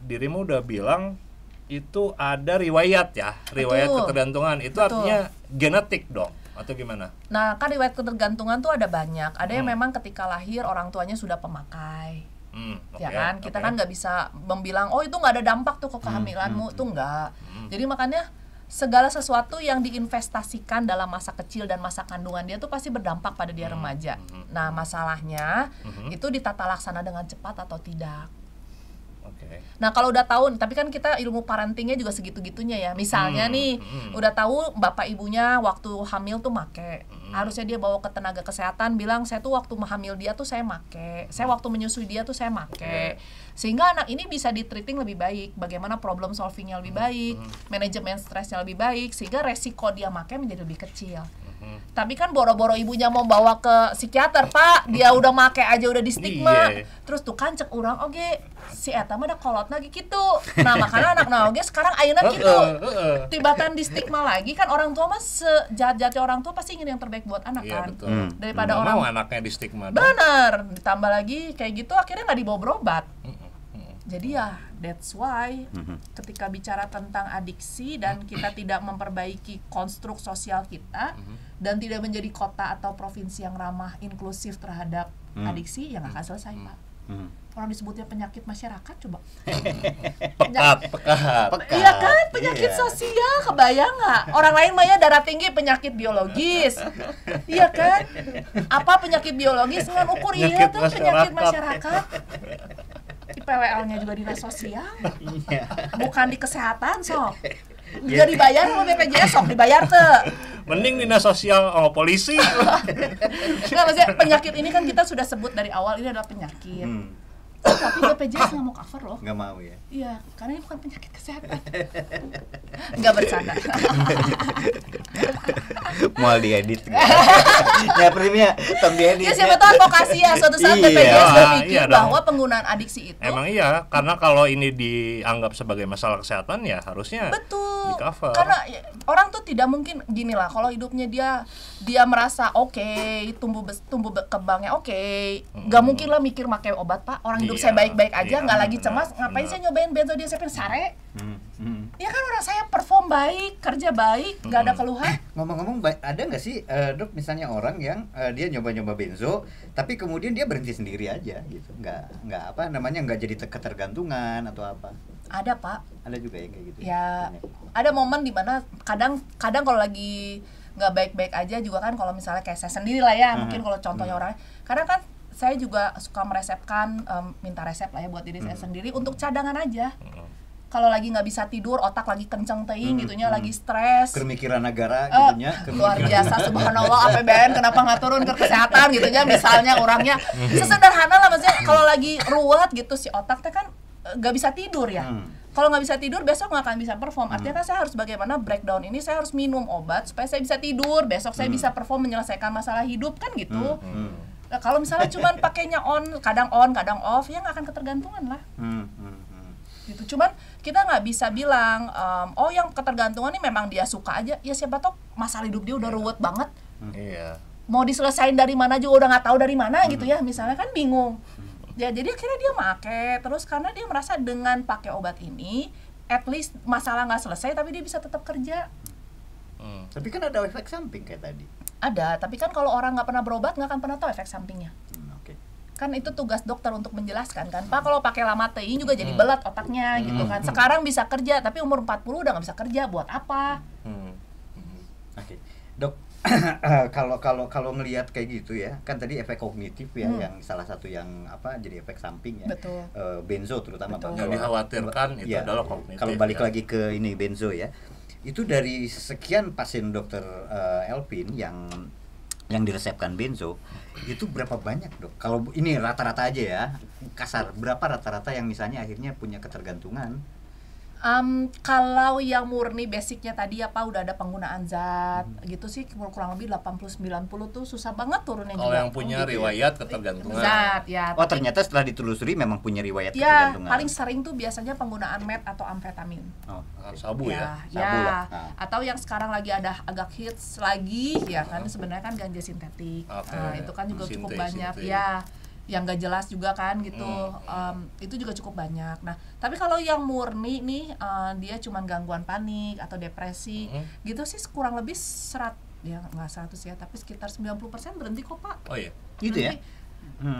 [SPEAKER 2] dirimu udah bilang itu ada riwayat ya, riwayat ketergantungan. Itu artinya genetik dong atau gimana?
[SPEAKER 1] Nah, kan riwayat ketergantungan tuh ada banyak. Ada yang memang ketika lahir orang tuanya sudah pemakai. Ya kan, kita kan nggak bisa membilang oh itu nggak ada dampak tuh ke kehamilanmu, itu nggak. Jadi makanya segala sesuatu yang diinvestasikan dalam masa kecil dan masa kandungan dia tuh pasti berdampak pada dia remaja. Nah masalahnya itu ditata laksana dengan cepat atau tidak. Nah kalau udah tahu, tapi kan kita ilmu parentingnya juga segitu-gitunya ya. Misalnya nih, udah tahu bapak ibunya waktu hamil tuh make, harusnya dia bawa ke tenaga kesehatan, bilang saya tuh waktu hamil dia tuh saya make, saya waktu menyusui dia tuh saya make, sehingga anak ini bisa di-treating lebih baik, bagaimana problem solvingnya lebih baik, manajemen stresnya lebih baik, sehingga resiko dia make menjadi lebih kecil. Tapi kan boro-boro ibunya mau bawa ke psikiater, Pak, dia udah make aja udah di stigma. Terus tuh kan cek urang oge si eta mah da kolot lagi gitu. Nah, makanya anak oge sekarang ayeuna gitu. Tibatan di stigma lagi kan, orang tua mah sejahat-jahatnya orang tua pasti ingin yang terbaik buat anak kan. Daripada orang
[SPEAKER 2] mau anaknya di stigma.
[SPEAKER 1] Bener, ditambah lagi kayak gitu akhirnya nggak dibawa berobat. Jadi ya that's why ketika bicara tentang adiksi dan kita tidak memperbaiki konstruk sosial kita dan tidak menjadi kota atau provinsi yang ramah inklusif terhadap adiksi, ya nggak akan selesai, Pak. Orang disebutnya penyakit masyarakat, coba.
[SPEAKER 2] Pekat.
[SPEAKER 1] Iya kan, penyakit sosial, kebayang nggak? Orang lain mah ya darah tinggi penyakit biologis, iya kan? Apa penyakit biologis dengan ukur iya tuh penyakit masyarakat. Di PWL-nya juga dinas sosial, bukan di kesehatan sok. Juga dibayar sama BPJS sok dibayar tuh.
[SPEAKER 2] Mending dinas sosial sama polisi.
[SPEAKER 1] Nggak, maksudnya penyakit ini kan kita sudah sebut dari awal ini adalah penyakit. Tapi BPJS nggak mau cover loh.
[SPEAKER 3] Nggak mau ya?
[SPEAKER 1] Iya, karena ini bukan penyakit kesehatan. Nggak bercanda.
[SPEAKER 3] Mau diedit gitu. Ya primnya tom diedit.
[SPEAKER 1] Ya siapa tahu advokasi ya suatu saat BPJS berpikir bahwa penggunaan adiksi itu.
[SPEAKER 2] Emang iya, karena kalau ini dianggap sebagai masalah kesehatan ya harusnya
[SPEAKER 1] betul.
[SPEAKER 2] Di-cover.
[SPEAKER 1] Karena orang tuh tidak mungkin gini lah, kalau hidupnya dia merasa oke, tumbuh kembangnya oke, nggak mungkin lah mikir pakai obat, Pak. Orang hidup saya baik-baik aja, nggak lagi cemas, ngapain saya nyobain benzodiazepin sare? Ya kan orang saya perform baik, kerja baik, nggak ada keluhan.
[SPEAKER 3] Ngomong-ngomong, ada nggak sih dok misalnya orang yang dia nyoba-nyoba benzo, tapi kemudian dia berhenti sendiri aja gitu, nggak apa namanya, nggak jadi ketergantungan atau apa?
[SPEAKER 1] Ada, Pak.
[SPEAKER 3] Ada juga yang kayak gitu.
[SPEAKER 1] Ya, ada momen dimana kadang kalau lagi nggak baik-baik aja juga kan, kalau misalnya kayak saya sendiri lah ya, mungkin kalau contohnya orang, kadang kan saya juga suka meresepkan, minta resep lah ya buat diri saya sendiri untuk cadangan aja. Kalau lagi nggak bisa tidur, otak lagi kenceng teing gitunya, lagi stres,
[SPEAKER 3] kemikiran negara gitunya,
[SPEAKER 1] luar biasa, subhanallah, APBN kenapa nggak turun ke kesehatan gitunya, misalnya orangnya sesederhana lah, maksudnya kalau lagi ruwet gitu si otak teh kan nggak bisa tidur ya. Kalau nggak bisa tidur besok nggak akan bisa perform. Artinya kan saya harus bagaimana breakdown ini, saya harus minum obat supaya saya bisa tidur, besok saya bisa perform menyelesaikan masalah hidup kan gitu. Nah, kalau misalnya cuman pakainya kadang on kadang off, ya nggak akan ketergantungan lah. Gitu. Cuman kita nggak bisa bilang oh yang ketergantungan ini memang dia suka aja, ya siapa tahu masalah hidup dia udah ruwet banget, mau diselesain dari mana juga udah nggak tahu dari mana gitu ya, misalnya kan bingung ya. Jadi akhirnya dia make terus karena dia merasa dengan pakai obat ini at least masalah nggak selesai tapi dia bisa tetap kerja.
[SPEAKER 3] Tapi kan ada efek samping kayak tadi.
[SPEAKER 1] Ada, tapi kan kalau orang nggak pernah berobat nggak akan pernah tahu efek sampingnya. Kan itu tugas dokter untuk menjelaskan kan, Pak, kalau pakai lamatein juga jadi belat otaknya gitu kan. Sekarang bisa kerja tapi umur 40 udah nggak bisa kerja, buat apa?
[SPEAKER 3] Oke. Dok, kalau ngelihat kayak gitu ya, kan tadi efek kognitif ya, yang salah satu yang apa jadi efek samping ya.
[SPEAKER 1] Betul.
[SPEAKER 3] Benzo terutama
[SPEAKER 2] Bang. Yang dikhawatirkan itu adalah kognitif.
[SPEAKER 3] Kalau balik lagi ke ini benzo ya, itu dari sekian pasien dokter Elvin yang diresepkan benzo, itu berapa banyak dok? Kalau ini rata-rata aja ya, kasar, berapa rata-rata yang misalnya akhirnya punya ketergantungan?
[SPEAKER 1] Kalau yang murni basicnya tadi apa udah ada penggunaan zat gitu sih kurang lebih 80-90 tuh susah banget turunnya juga.
[SPEAKER 2] Kalau yang punya riwayat ketergantungan
[SPEAKER 1] zat ya.
[SPEAKER 3] Oh ternyata setelah ditelusuri memang punya riwayat
[SPEAKER 1] ya,
[SPEAKER 3] ketergantungan.
[SPEAKER 1] paling sering tuh biasanya penggunaan met atau amfetamin.
[SPEAKER 2] Sabu ya.
[SPEAKER 3] Sabu lah.
[SPEAKER 1] Atau yang sekarang lagi ada agak hits lagi ya kan, sebenarnya kan ganja sintetik. Itu kan juga cukup banyak ya. Yang gak jelas juga kan gitu, itu juga cukup banyak. Nah, tapi kalau yang murni nih, dia cuman gangguan panik atau depresi, gitu sih kurang lebih ya nggak 100 ya, tapi sekitar 90% berhenti kok, Pak.
[SPEAKER 2] Oh iya?
[SPEAKER 3] Gitu ya?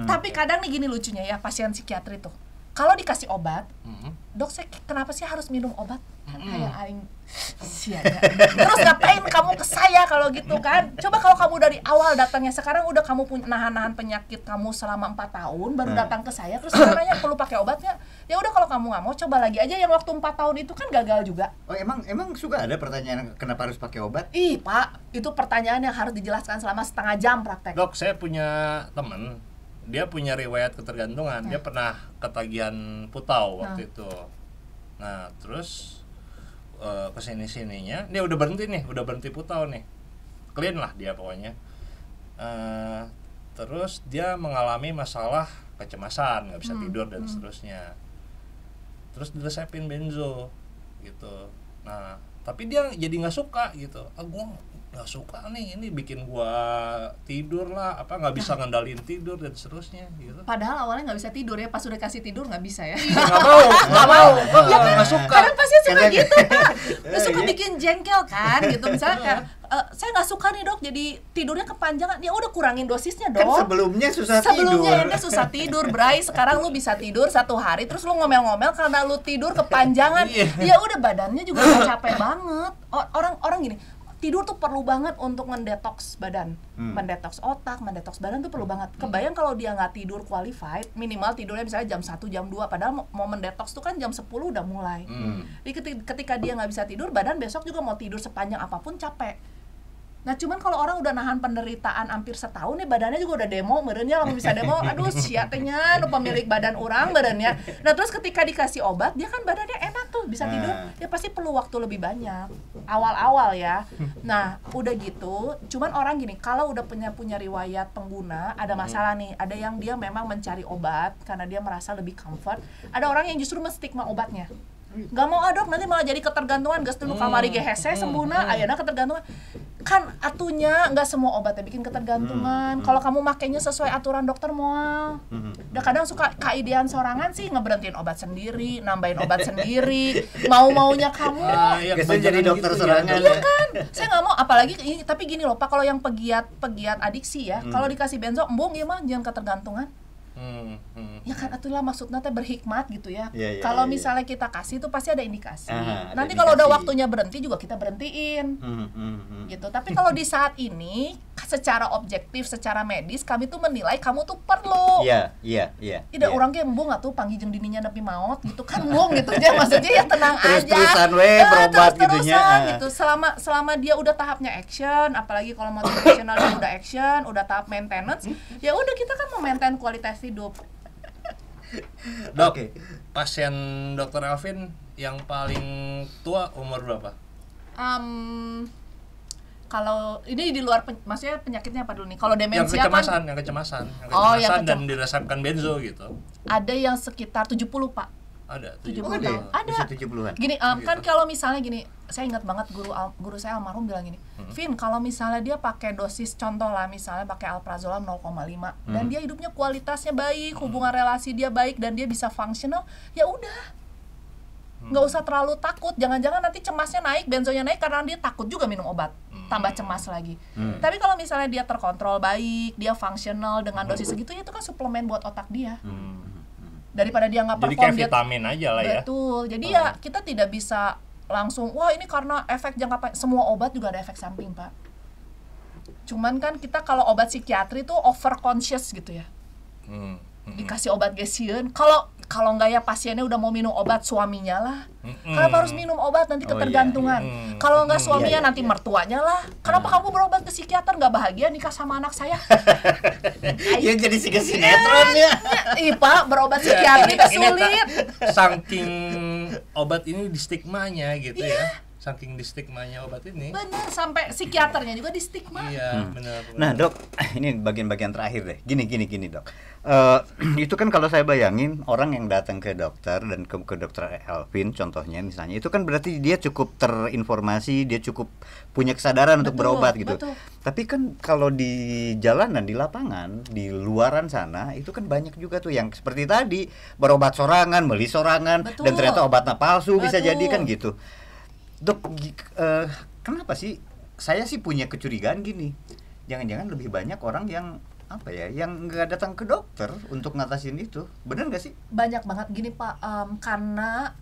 [SPEAKER 1] Tapi kadang nih gini lucunya ya, pasien psikiatri tuh, kalau dikasih obat, dok saya kenapa sih harus minum obat? Kayak aing siaga. Terus ngapain kamu ke saya kalau gitu kan? Coba kalau kamu dari awal datangnya, sekarang udah kamu nahan-nahan penyakit kamu selama 4 tahun baru datang ke saya, terus saya nanya perlu pakai obatnya? Ya udah kalau kamu nggak mau coba lagi aja, yang waktu 4 tahun itu kan gagal juga.
[SPEAKER 3] Oh emang suka ada pertanyaan kenapa harus pakai obat?
[SPEAKER 1] Ih Pak, itu pertanyaan yang harus dijelaskan selama setengah jam praktek.
[SPEAKER 2] Dok, saya punya temen, dia punya riwayat ketergantungan, dia pernah ketagihan putau waktu itu. Nah terus kesini-sininya, dia udah berhenti putau nih, clean lah dia pokoknya. Terus dia mengalami masalah kecemasan, nggak bisa tidur dan seterusnya. Terus diresepin benzo gitu. Nah tapi dia jadi nggak suka gitu. Gue nggak suka nih, ini bikin gua tidur lah, nggak bisa ngendalin tidur dan seterusnya gitu.
[SPEAKER 1] Padahal awalnya nggak bisa tidur ya, pas udah kasih tidur nggak bisa ya.
[SPEAKER 2] Nggak mau, nggak suka.
[SPEAKER 1] Kadang pasien suka gitu Pak, nggak suka bikin jengkel kan gitu. Misalnya kayak, saya nggak suka nih dok, jadi tidurnya kepanjangan. Ya udah kurangin dosisnya dong.
[SPEAKER 3] Kan sebelumnya susah
[SPEAKER 1] Sebelumnya
[SPEAKER 3] tidur.
[SPEAKER 1] ente susah tidur, Bray. Sekarang lu bisa tidur 1 hari, terus lu ngomel-ngomel karena lu tidur kepanjangan. Ya udah badannya juga udah capek banget. Orang gini, tidur tuh perlu banget untuk mendetoks badan, mendetoks otak, mendetoks badan tuh perlu banget. Kebayang kalau dia nggak tidur qualified, minimal tidurnya misalnya jam 1, jam 2, padahal mau mendetoks tuh kan jam 10 udah mulai. Jadi ketika dia nggak bisa tidur, badan besok juga mau tidur sepanjang apapun capek. Nah cuman kalau orang udah nahan penderitaan hampir setahun nih, badannya juga udah demo, merenya lamun bisa demo, aduh siatnya nu pemilik badan orang badannya. Nah terus ketika dikasih obat, dia kan badannya enak tuh, bisa tidur, ya pasti perlu waktu lebih banyak, awal-awal ya. Nah udah gitu, cuman orang gini, kalau udah punya riwayat pengguna, ada masalah nih, ada yang dia memang mencari obat, karena dia merasa lebih comfort, ada orang yang justru menstigma obatnya. Gak mau dok, nanti malah jadi ketergantungan, gas dulu kamari gehese sembuna, ayeuna ketergantungan. Kan atunya nggak semua obatnya bikin ketergantungan. Kalau kamu makainya sesuai aturan dokter moal. Udah kadang suka kaidean sorangan sih ngeberhentiin obat sendiri, nambahin obat sendiri, mau-maunya kamu.
[SPEAKER 3] Biasanya jadi dokter
[SPEAKER 2] gitu
[SPEAKER 3] sorangan.
[SPEAKER 1] Iya kan, saya nggak mau. Apalagi ini, tapi gini loh Pak, kalau yang pegiat adiksi ya, kalau dikasih benzo, embung ya mah jangan ketergantungan. Ya kan itulah maksudnya teh berhikmat gitu ya. Kalau misalnya kita kasih tuh pasti ada indikasi. Nanti kalau udah waktunya berhenti juga kita berhentiin. Gitu. Tapi kalau di saat ini secara objektif, secara medis kami tuh menilai kamu tuh perlu.
[SPEAKER 3] Iya.
[SPEAKER 1] Tidak orang ge embung atuh panggih jeung dininya nepi maot gitu kan embung gitu aja, maksudnya ya tenang aja.
[SPEAKER 3] Terus-terusan we berobat gitunya.
[SPEAKER 1] Gitu. Selama dia udah tahapnya action, apalagi kalau motivational dia udah action, udah tahap maintenance, ya udah kita kan mau maintain kualitas hidup.
[SPEAKER 2] Dok, pasien Dr. Elvin yang paling tua umur berapa?
[SPEAKER 1] Kalau ini di luar maksudnya penyakitnya apa dulu nih? Kalau demensia
[SPEAKER 2] yang kecemasan dan diresepkan benzo gitu.
[SPEAKER 1] Ada yang sekitar 70, Pak.
[SPEAKER 2] Ada
[SPEAKER 1] 70
[SPEAKER 3] ada.
[SPEAKER 1] tahun. Ada.
[SPEAKER 3] 70-an.
[SPEAKER 1] Gini, kan kalau misalnya gini, saya ingat banget guru saya almarhum bilang gini, Vin, kalau misalnya dia pakai dosis contoh lah, misalnya pakai alprazolam 0,5 dan dia hidupnya kualitasnya baik, hubungan relasi dia baik dan dia bisa fungsional, ya udah. Nggak usah terlalu takut, jangan-jangan nanti cemasnya naik, benzonya naik karena dia takut juga minum obat, tambah cemas lagi. Tapi kalau misalnya dia terkontrol baik, dia fungsional dengan dosis segitu, ya itu kan suplemen buat otak dia. Daripada dia nggak perform,
[SPEAKER 2] jadi kayak vitamin aja lah ya.
[SPEAKER 1] Betul, jadi ya kita tidak bisa langsung, wah ini karena efek jangka panjang. Semua obat juga ada efek samping Pak. Cuman kan kita kalau obat psikiatri tuh over conscious gitu ya. Dikasih obat gesieun, kalau nggak ya pasiennya udah mau minum obat suaminya lah. Kenapa harus minum obat nanti ketergantungan? Kalau nggak suaminya nanti mertuanya lah. Kenapa kamu berobat ke psikiater nggak bahagia nikah sama anak saya?
[SPEAKER 3] Ya jadi sinetron ya.
[SPEAKER 1] Ih Pak, berobat psikiatri itu sulit.
[SPEAKER 2] Saking obat ini di stigmanya gitu ya. Saking di stigmanya obat ini.
[SPEAKER 1] Bener, sampai psikiaternya juga di stigma.
[SPEAKER 2] Iya, benar.
[SPEAKER 3] Nah dok, ini bagian-bagian terakhir deh. Gini dok. Itu kan kalau saya bayangin orang yang datang ke dokter dan ke dokter Elvin contohnya misalnya, itu kan berarti dia cukup terinformasi, dia cukup punya kesadaran untuk berobat gitu.
[SPEAKER 1] Betul.
[SPEAKER 3] Tapi kan kalau di jalanan, di lapangan, di luaran sana itu kan banyak juga tuh yang seperti tadi berobat sorangan, beli sorangan, dan ternyata obatnya palsu bisa jadi kan gitu. Dok, kenapa sih? Saya sih punya kecurigaan gini. Jangan-jangan lebih banyak orang yang yang nggak datang ke dokter untuk ngatasin itu. Bener nggak sih?
[SPEAKER 1] Banyak banget gini Pak, karena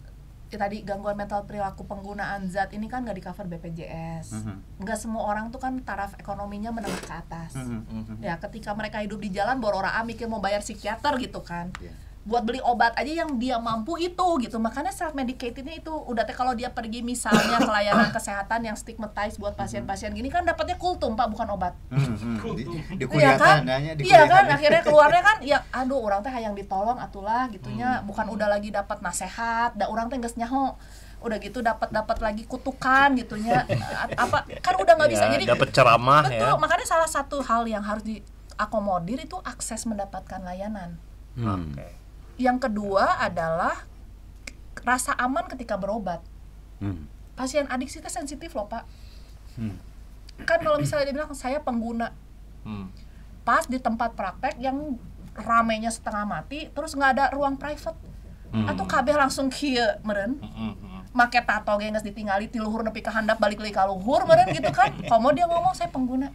[SPEAKER 1] tadi gangguan mental perilaku penggunaan zat ini kan nggak di cover BPJS. Nggak semua orang tuh kan taraf ekonominya menengah ke atas. Ya ketika mereka hidup di jalan boro-ora mikir mau bayar psikiater gitu kan. Buat beli obat aja yang dia mampu itu gitu. Makanya self medicatednya itu udah kalau dia pergi misalnya ke layanan kesehatan yang stigmatized buat pasien-pasien gini kan dapatnya kultum Pak, bukan obat. Iya kan? Iya kan, akhirnya keluarnya kan ya aduh orang teh hayang ditolong atulah gitunya, bukan udah lagi dapat nasehat, da orang teh geus nyaho. Udah gitu dapat lagi kutukan gitunya. Apa kan udah nggak bisa. Jadi
[SPEAKER 2] dapat ceramah
[SPEAKER 1] betul,
[SPEAKER 2] ya.
[SPEAKER 1] makanya salah satu hal yang harus diakomodir itu akses mendapatkan layanan.
[SPEAKER 2] Oke.
[SPEAKER 1] Yang kedua adalah rasa aman ketika berobat. Pasien adiksi itu sensitif loh Pak. Kan kalau misalnya dia bilang saya pengguna, pas di tempat praktek yang ramainya setengah mati, terus nggak ada ruang private, atau KB langsung kieu meren, make tato geus ditinggali ti luhur nepi ka handap balik leuwih ka luhur meren gitu kan. Komo dia ngomong saya pengguna.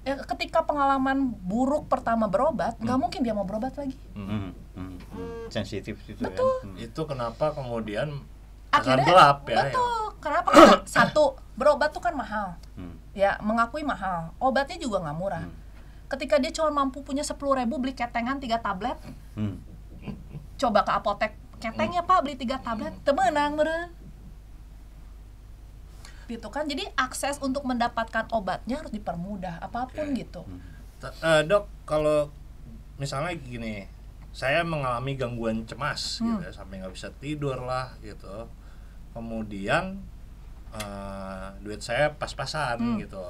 [SPEAKER 1] Ya, ketika pengalaman buruk pertama berobat, nggak mungkin dia mau berobat lagi.
[SPEAKER 3] Sensitif itu.
[SPEAKER 1] Betul.
[SPEAKER 3] Ya.
[SPEAKER 2] Itu kenapa kemudian
[SPEAKER 1] Akhirnya
[SPEAKER 2] gelap ya.
[SPEAKER 1] betul. Kenapa? Karena satu, berobat tuh kan mahal. Ya, mengakui mahal. Obatnya juga nggak murah. Ketika dia cuma mampu punya 10.000 beli ketengan 3 tablet. Coba ke apotek, ketengnya Pak beli 3 tablet, temenang meureun. Gitu kan. Jadi akses untuk mendapatkan obatnya harus dipermudah apapun gitu.
[SPEAKER 2] Dok, kalau misalnya gini, saya mengalami gangguan cemas gitu ya, sampai nggak bisa tidur lah gitu. Kemudian duit saya pas-pasan gitu.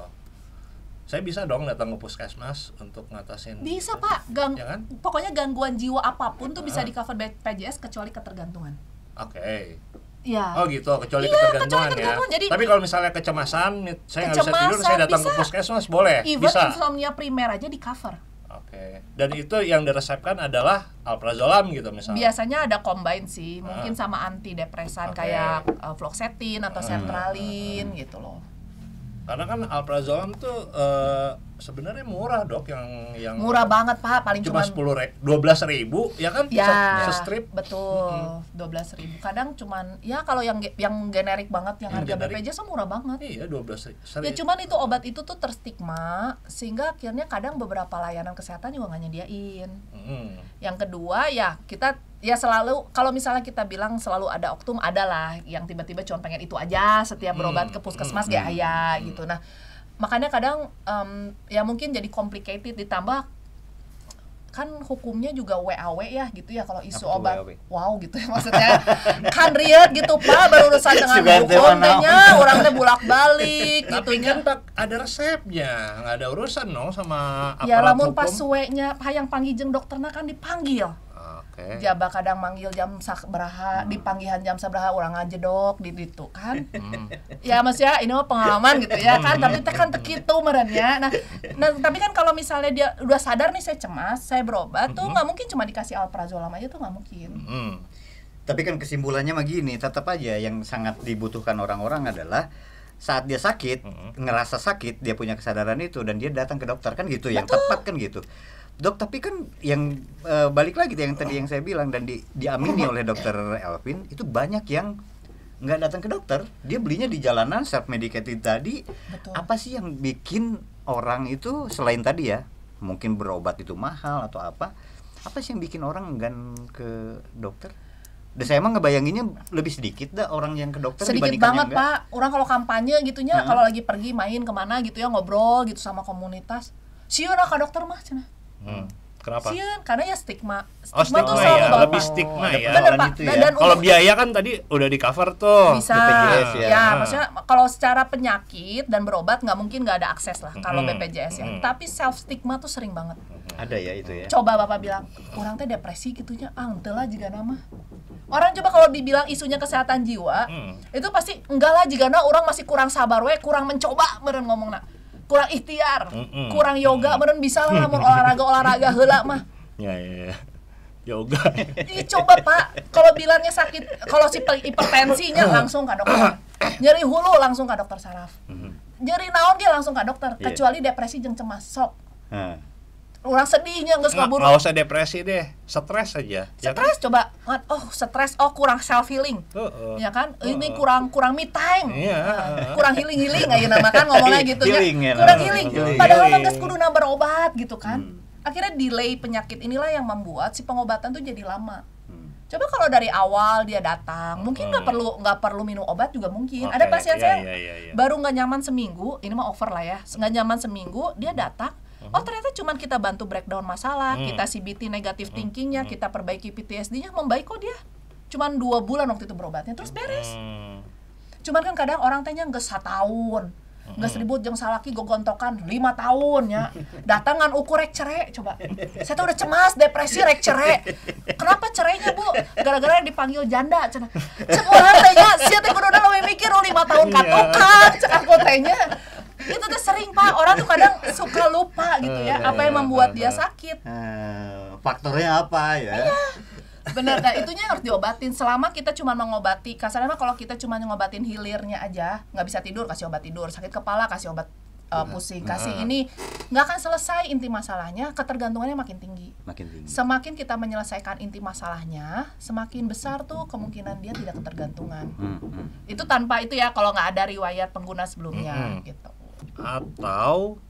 [SPEAKER 2] Saya bisa dong datang ke puskesmas untuk ngatasin.
[SPEAKER 1] Bisa
[SPEAKER 2] gitu.
[SPEAKER 1] Pak,
[SPEAKER 2] Ya kan?
[SPEAKER 1] pokoknya gangguan jiwa apapun tuh bisa di cover BPJS kecuali ketergantungan.
[SPEAKER 2] Oke.
[SPEAKER 1] Ya.
[SPEAKER 2] Oh gitu, kecuali
[SPEAKER 1] Iya,
[SPEAKER 2] ketergantungan ya.
[SPEAKER 1] Jadi,
[SPEAKER 2] tapi kalau misalnya kecemasan, saya nggak bisa tidur, saya datang ke puskesmas boleh?
[SPEAKER 1] Even
[SPEAKER 2] Bisa?
[SPEAKER 1] insomnia primer aja di cover.
[SPEAKER 2] Oke. Dan itu yang diresepkan adalah alprazolam gitu misalnya?
[SPEAKER 1] Biasanya ada combine sih, mungkin sama antidepresan kayak fluoxetine atau sertralin gitu loh.
[SPEAKER 2] Karena kan alprazolam tuh sebenarnya murah Dok, yang
[SPEAKER 1] murah banget Pak, paling
[SPEAKER 2] cuma
[SPEAKER 1] cuma
[SPEAKER 2] 12.000 ya kan,
[SPEAKER 1] ya,
[SPEAKER 2] se-strip.
[SPEAKER 1] Betul, 12.000. Kadang cuman ya kalau yang generik banget yang harga
[SPEAKER 2] generik.
[SPEAKER 1] BPJS murah banget.
[SPEAKER 2] Iya, 12.000.
[SPEAKER 1] Ya cuman itu obat itu tuh terstigma sehingga akhirnya kadang beberapa layanan kesehatan juga nggak nyediain. Yang kedua ya kita ya selalu kalau misalnya kita bilang selalu ada oknum, adalah yang tiba-tiba cuma pengen itu aja setiap berobat ke puskesmas gak aya gitu. Nah makanya kadang ya mungkin jadi complicated, ditambah kan hukumnya juga WAW ya gitu ya kalau isu obat
[SPEAKER 3] WAW?
[SPEAKER 1] wow gitu ya maksudnya kan riet gitu Pak berurusan dengan hukum tehnya orang teh bolak-balik gitu
[SPEAKER 2] Tapi
[SPEAKER 1] nya.
[SPEAKER 2] kan ada resepnya, nggak ada urusan dong sama aparat
[SPEAKER 1] Ya lamun
[SPEAKER 2] hukum.
[SPEAKER 1] pas suwenya hayang panggil jeung dokterna kan dipanggil.
[SPEAKER 2] Oke.
[SPEAKER 1] Jaba kadang manggil jam sabaraha, dipanggihan jam sabaraha urang ngajedok di ditu kan. Ya Mas ya, ini mah pengalaman gitu ya kan, tapi teh kan teu kitu meureun ya. Nah, tapi kan kalau misalnya dia udah sadar nih saya cemas, saya berobat tuh nggak mungkin cuma dikasih alprazolam aja tuh nggak mungkin.
[SPEAKER 3] Tapi kan kesimpulannya mah gini, tetap aja yang sangat dibutuhkan orang-orang adalah saat dia sakit, ngerasa sakit, dia punya kesadaran itu dan dia datang ke dokter kan gitu, yang tepat kan gitu. Dok, tapi kan yang balik lagi yang tadi yang saya bilang dan diamini oleh dokter Elvin, itu banyak yang nggak datang ke dokter, dia belinya di jalanan self medicated tadi.
[SPEAKER 1] Betul.
[SPEAKER 3] Apa sih yang bikin orang itu selain tadi ya, mungkin berobat itu mahal atau apa sih yang bikin orang enggan ke dokter? Dan saya emang ngebayanginnya lebih sedikit dah orang yang ke dokter
[SPEAKER 1] Sedikit
[SPEAKER 3] dibandingkan
[SPEAKER 1] banget
[SPEAKER 3] yang enggak.
[SPEAKER 1] Pak, orang kalau kampanye gitunya, kalau lagi pergi main kemana gitu ya ngobrol gitu sama komunitas, sieun ke dokter mah cenah.
[SPEAKER 2] Kenapa?
[SPEAKER 1] Sieun, karena ya stigma.
[SPEAKER 2] Oh, stigma
[SPEAKER 1] tuh
[SPEAKER 2] ya,
[SPEAKER 1] selalu bawa.
[SPEAKER 2] lebih stigma ya.
[SPEAKER 1] Bener Pak.
[SPEAKER 3] Gitu ya.
[SPEAKER 1] Dan
[SPEAKER 2] Kalau biaya kan tadi udah di cover tuh.
[SPEAKER 1] bisa
[SPEAKER 3] BPJS ya.
[SPEAKER 1] ya maksudnya kalau secara penyakit dan berobat nggak mungkin nggak ada akses lah kalau BPJS ya, tapi self stigma tuh sering banget.
[SPEAKER 3] Ada ya itu ya.
[SPEAKER 1] Coba Bapak bilang orang teh depresi gitunya, henteu lah jika nama orang coba kalau dibilang isunya kesehatan jiwa itu pasti enggak lah jika orang masih kurang sabar we, kurang mencoba meureun ngomongna, kurang ikhtiar, kurang yoga meureun bisa lah lamun olahraga heula mah.
[SPEAKER 2] Ya. Yoga.
[SPEAKER 1] Ih, coba Pak, kalau bilangnya sakit, kalau si hipertensinya langsung ke dokter. Nyeri hulu langsung ke dokter saraf. Nyeri naon dia langsung ke dokter, kecuali depresi jeung cemas sok. Orang sedihnya nggak kabur.
[SPEAKER 2] Nggak usah depresi deh, stres aja.
[SPEAKER 1] Stres ya kan? Coba, stres, kurang self healing, ya kan? Ini kurang me time, kurang healing aja nama kan ngomongnya gitu ya. Kurang healing. Padahal nggak kudu berobat gitu kan. Akhirnya delay penyakit inilah yang membuat si pengobatan tuh jadi lama. Coba kalau dari awal dia datang, mungkin nggak perlu minum obat juga mungkin. Ada pasien saya baru nggak nyaman seminggu, ini mah over lah ya, nggak nyaman seminggu dia datang. Oh ternyata cuman kita bantu breakdown masalah, kita CBT negative thinkingnya, kita perbaiki PTSD-nya, membaik kok dia. Cuman 2 bulan waktu itu berobatnya, terus beres. Cuman kan kadang orang tanya nggak 1 tahun, nggak 1000 jeung salaki gogontokan 5 tahun ya. Datangan ukur rek cerai, coba. Saya tuh udah cemas, depresi rek cerai. Kenapa cerainya Bu? Gara-gara dipanggil janda, cenah. Cek urang teh nya, sia teh kuduna leuwih mikir 5 tahun katokan, cek aku teh nya. Itu tuh sering Pak, orang tuh kadang suka lupa gitu ya, apa yang membuat dia sakit.
[SPEAKER 3] Faktornya apa ya?
[SPEAKER 1] Iya, bener, nah itunya harus diobatin. Selama kita cuma mengobati, kasarnya kalau kita cuma ngobatin hilirnya aja, nggak bisa tidur, kasih obat tidur, sakit kepala, kasih obat pusing, kasih ini, nggak akan selesai inti masalahnya, ketergantungannya makin tinggi. Semakin kita menyelesaikan inti masalahnya, semakin besar tuh kemungkinan dia tidak ketergantungan. Itu tanpa itu ya, kalau nggak ada riwayat pengguna sebelumnya gitu.
[SPEAKER 2] Atau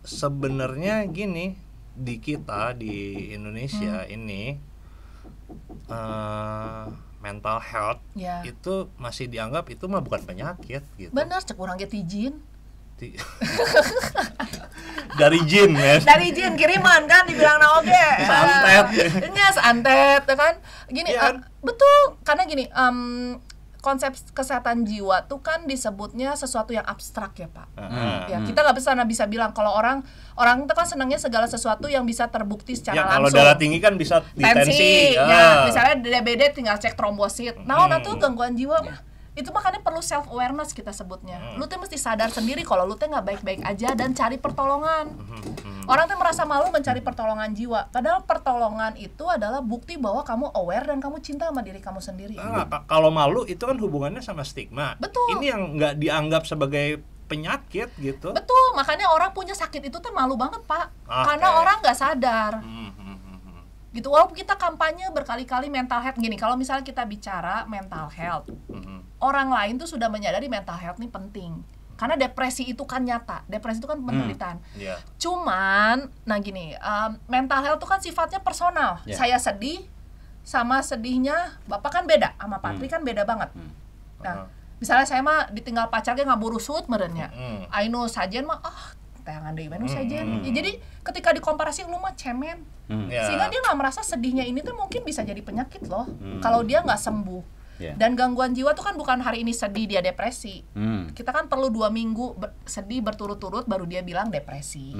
[SPEAKER 2] sebenarnya gini, di kita di Indonesia ini mental health itu masih dianggap itu mah bukan penyakit gitu.
[SPEAKER 1] Benar, cek urang ge tijin.
[SPEAKER 2] Dari jin ya.
[SPEAKER 1] Dari jin kiriman kan dibilang oge.
[SPEAKER 2] Santet.
[SPEAKER 1] Nya santet kan. Gini betul, karena gini konsep kesehatan jiwa tuh kan disebutnya sesuatu yang abstrak ya Pak. Ya kita nggak bisa bilang kalau orang itu kan senangnya segala sesuatu yang bisa terbukti secara langsung.
[SPEAKER 2] Kalau darah tinggi kan bisa distensi.
[SPEAKER 1] Ya, misalnya DBD tinggal cek trombosit. Nah tuh gangguan jiwa mah. Itu makanya perlu self awareness kita sebutnya. Lu tuh mesti sadar sendiri kalau lu tuh nggak baik-baik aja dan cari pertolongan. Orang tuh merasa malu mencari pertolongan jiwa, padahal pertolongan itu adalah bukti bahwa kamu aware dan kamu cinta sama diri kamu sendiri.
[SPEAKER 2] Kalau malu itu kan hubungannya sama stigma.
[SPEAKER 1] Betul.
[SPEAKER 2] Ini yang nggak dianggap sebagai penyakit gitu.
[SPEAKER 1] Betul, makanya orang punya sakit itu tuh malu banget Pak, karena orang nggak sadar. Gitu, walaupun kita kampanye berkali-kali mental health gini, kalau misalnya kita bicara mental health, orang lain tuh sudah menyadari mental health ini penting. Karena depresi itu kan nyata, depresi itu kan penderitaan. Cuman, nah gini, mental health itu kan sifatnya personal. Saya sedih, sama sedihnya Bapak kan beda, sama Patri kan beda banget. Nah, misalnya saya mah ditinggal pacarnya ngaburu sut merenya. Aino sajen mah, tayangan deui menu sajen. Ya, jadi ketika dikomparasi lu mah cemen. Sehingga dia nggak merasa sedihnya ini tuh mungkin bisa jadi penyakit loh. Kalau dia nggak sembuh. Dan gangguan jiwa tuh kan bukan hari ini sedih dia depresi. Kita kan perlu 2 minggu sedih berturut-turut baru dia bilang depresi.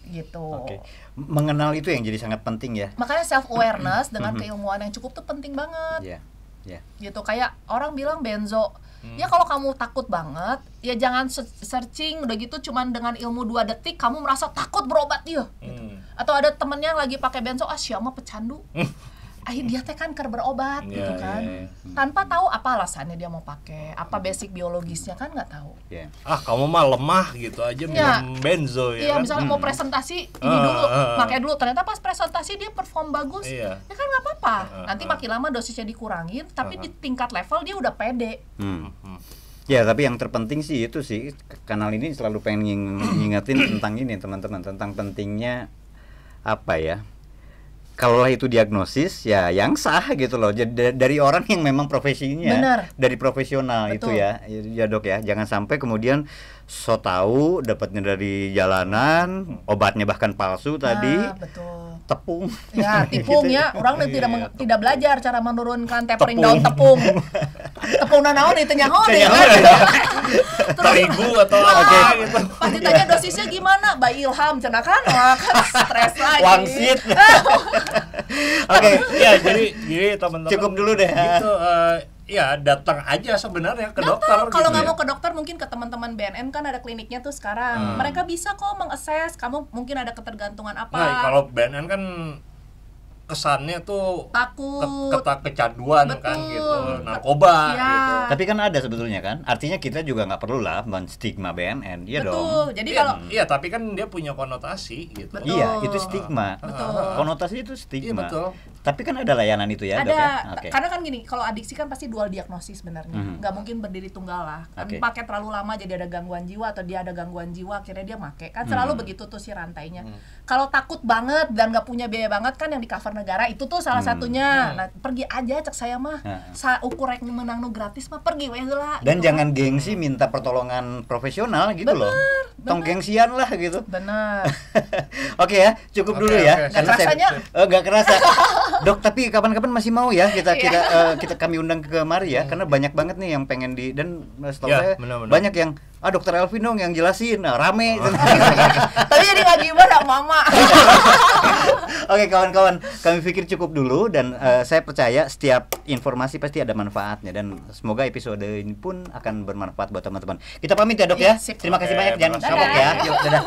[SPEAKER 1] Gitu.
[SPEAKER 3] Mengenal itu yang jadi sangat penting ya.
[SPEAKER 1] Makanya self awareness dengan keilmuan yang cukup tuh penting banget. Gitu, kayak orang bilang benzo. Ya kalau kamu takut banget, ya jangan searching udah gitu cuman dengan ilmu 2 detik kamu merasa takut berobat dia. Gitu. Atau ada temennya yang lagi pakai benzo, siapa pecandu. Dia teh kan berobat gitu kan. Tanpa tahu apa alasannya dia mau pakai, apa basic biologisnya kan nggak tahu.
[SPEAKER 2] Kamu mah lemah gitu aja minum benzo ya.
[SPEAKER 1] Iya, kan? Misalnya mau presentasi ini dulu, pakai dulu. Ternyata pas presentasi dia perform bagus. Ya kan nggak apa-apa. Nanti makin lama dosisnya dikurangin, tapi di tingkat level dia udah pede.
[SPEAKER 3] Ya, tapi yang terpenting sih itu sih, kanal ini selalu pengen ngingetin tentang ini teman-teman, tentang pentingnya apa ya? Kalau itu diagnosis ya yang sah gitu loh. Jadi dari orang yang memang profesinya, dari profesional. Betul. Itu ya Dok ya. Jangan sampai kemudian so tahu dapatnya dari jalanan, obatnya bahkan palsu tadi.
[SPEAKER 1] Betul.
[SPEAKER 3] Tepung.
[SPEAKER 1] Ya, tipung gitu. Ya. Orang tidak belajar cara menurunkan tapering daun tepung. Tepung naon itu nyaho deh kan.
[SPEAKER 2] Terigu atau apa gitu.
[SPEAKER 1] Pas ditanya dosisnya gimana? By Ilham cenah kan stres lagi.
[SPEAKER 3] Wangsit.
[SPEAKER 2] Ya, jadi teman-teman
[SPEAKER 3] cukup dulu deh.
[SPEAKER 2] Gitu, ya datang aja sebenarnya ke dokter.
[SPEAKER 1] Kalau nggak mau ke dokter mungkin ke teman-teman BNN kan ada kliniknya tuh sekarang. Mereka bisa kok mengakses kamu mungkin ada ketergantungan apa.
[SPEAKER 2] Nah, kalau BNN kan kesannya tuh
[SPEAKER 1] takut,
[SPEAKER 2] kecanduan
[SPEAKER 1] betul,
[SPEAKER 2] kan gitu, narkoba
[SPEAKER 1] ya.
[SPEAKER 2] gitu.
[SPEAKER 3] Tapi kan ada sebetulnya kan, artinya kita juga nggak perlu lah menstigma BNN, iya dong.
[SPEAKER 1] Betul. Jadi
[SPEAKER 2] Iya,
[SPEAKER 1] kalau
[SPEAKER 2] iya, tapi kan dia punya konotasi gitu.
[SPEAKER 1] Betul.
[SPEAKER 3] Iya, itu stigma.
[SPEAKER 1] Betul.
[SPEAKER 3] Konotasi itu
[SPEAKER 2] Iya,
[SPEAKER 3] stigma.
[SPEAKER 2] betul.
[SPEAKER 3] Tapi kan ada layanan itu ya,
[SPEAKER 1] ada,
[SPEAKER 3] Dok ya? Oke.
[SPEAKER 1] karena kan gini, kalau adiksi kan pasti dual diagnosis sebenarnya, nggak mungkin berdiri tunggal lah. Kan
[SPEAKER 3] Oke.
[SPEAKER 1] pakai terlalu lama jadi ada gangguan jiwa atau dia ada gangguan jiwa akhirnya dia make, kan selalu begitu tuh si rantainya. Kalau takut banget dan nggak punya biaya banget kan yang di cover negara itu tuh salah satunya. Nah pergi aja cek saya mah, ukur rek menang nu gratis mah pergi weh heula.
[SPEAKER 3] Dan
[SPEAKER 1] gitu
[SPEAKER 3] jangan gengsi minta pertolongan profesional gitu loh. Tong gengsian lah gitu.
[SPEAKER 1] Bener.
[SPEAKER 3] Oke ya, cukup dulu
[SPEAKER 2] Oke,
[SPEAKER 3] ya.
[SPEAKER 2] oke.
[SPEAKER 3] Karena
[SPEAKER 1] Nggak kerasanya?
[SPEAKER 3] nggak kerasa. Dok, tapi kapan-kapan masih mau ya kita kami undang ke kemari ya, karena banyak banget nih yang pengen dan setahu
[SPEAKER 2] Ya,
[SPEAKER 3] saya
[SPEAKER 2] benar-benar.
[SPEAKER 3] banyak yang Dokter Elvin dong yang jelasin. Nah, rame.
[SPEAKER 1] Tapi jadi nggak gimana mama.
[SPEAKER 3] Oke kawan-kawan, kami pikir cukup dulu dan saya percaya setiap informasi pasti ada manfaatnya dan semoga episode ini pun akan bermanfaat buat teman-teman. Kita pamit ya Dok ya.
[SPEAKER 1] Iya, sip.
[SPEAKER 3] Terima kasih
[SPEAKER 2] Oke,
[SPEAKER 3] banyak, jangan
[SPEAKER 2] makasih.
[SPEAKER 3] kapok ya. Yuk, dadah.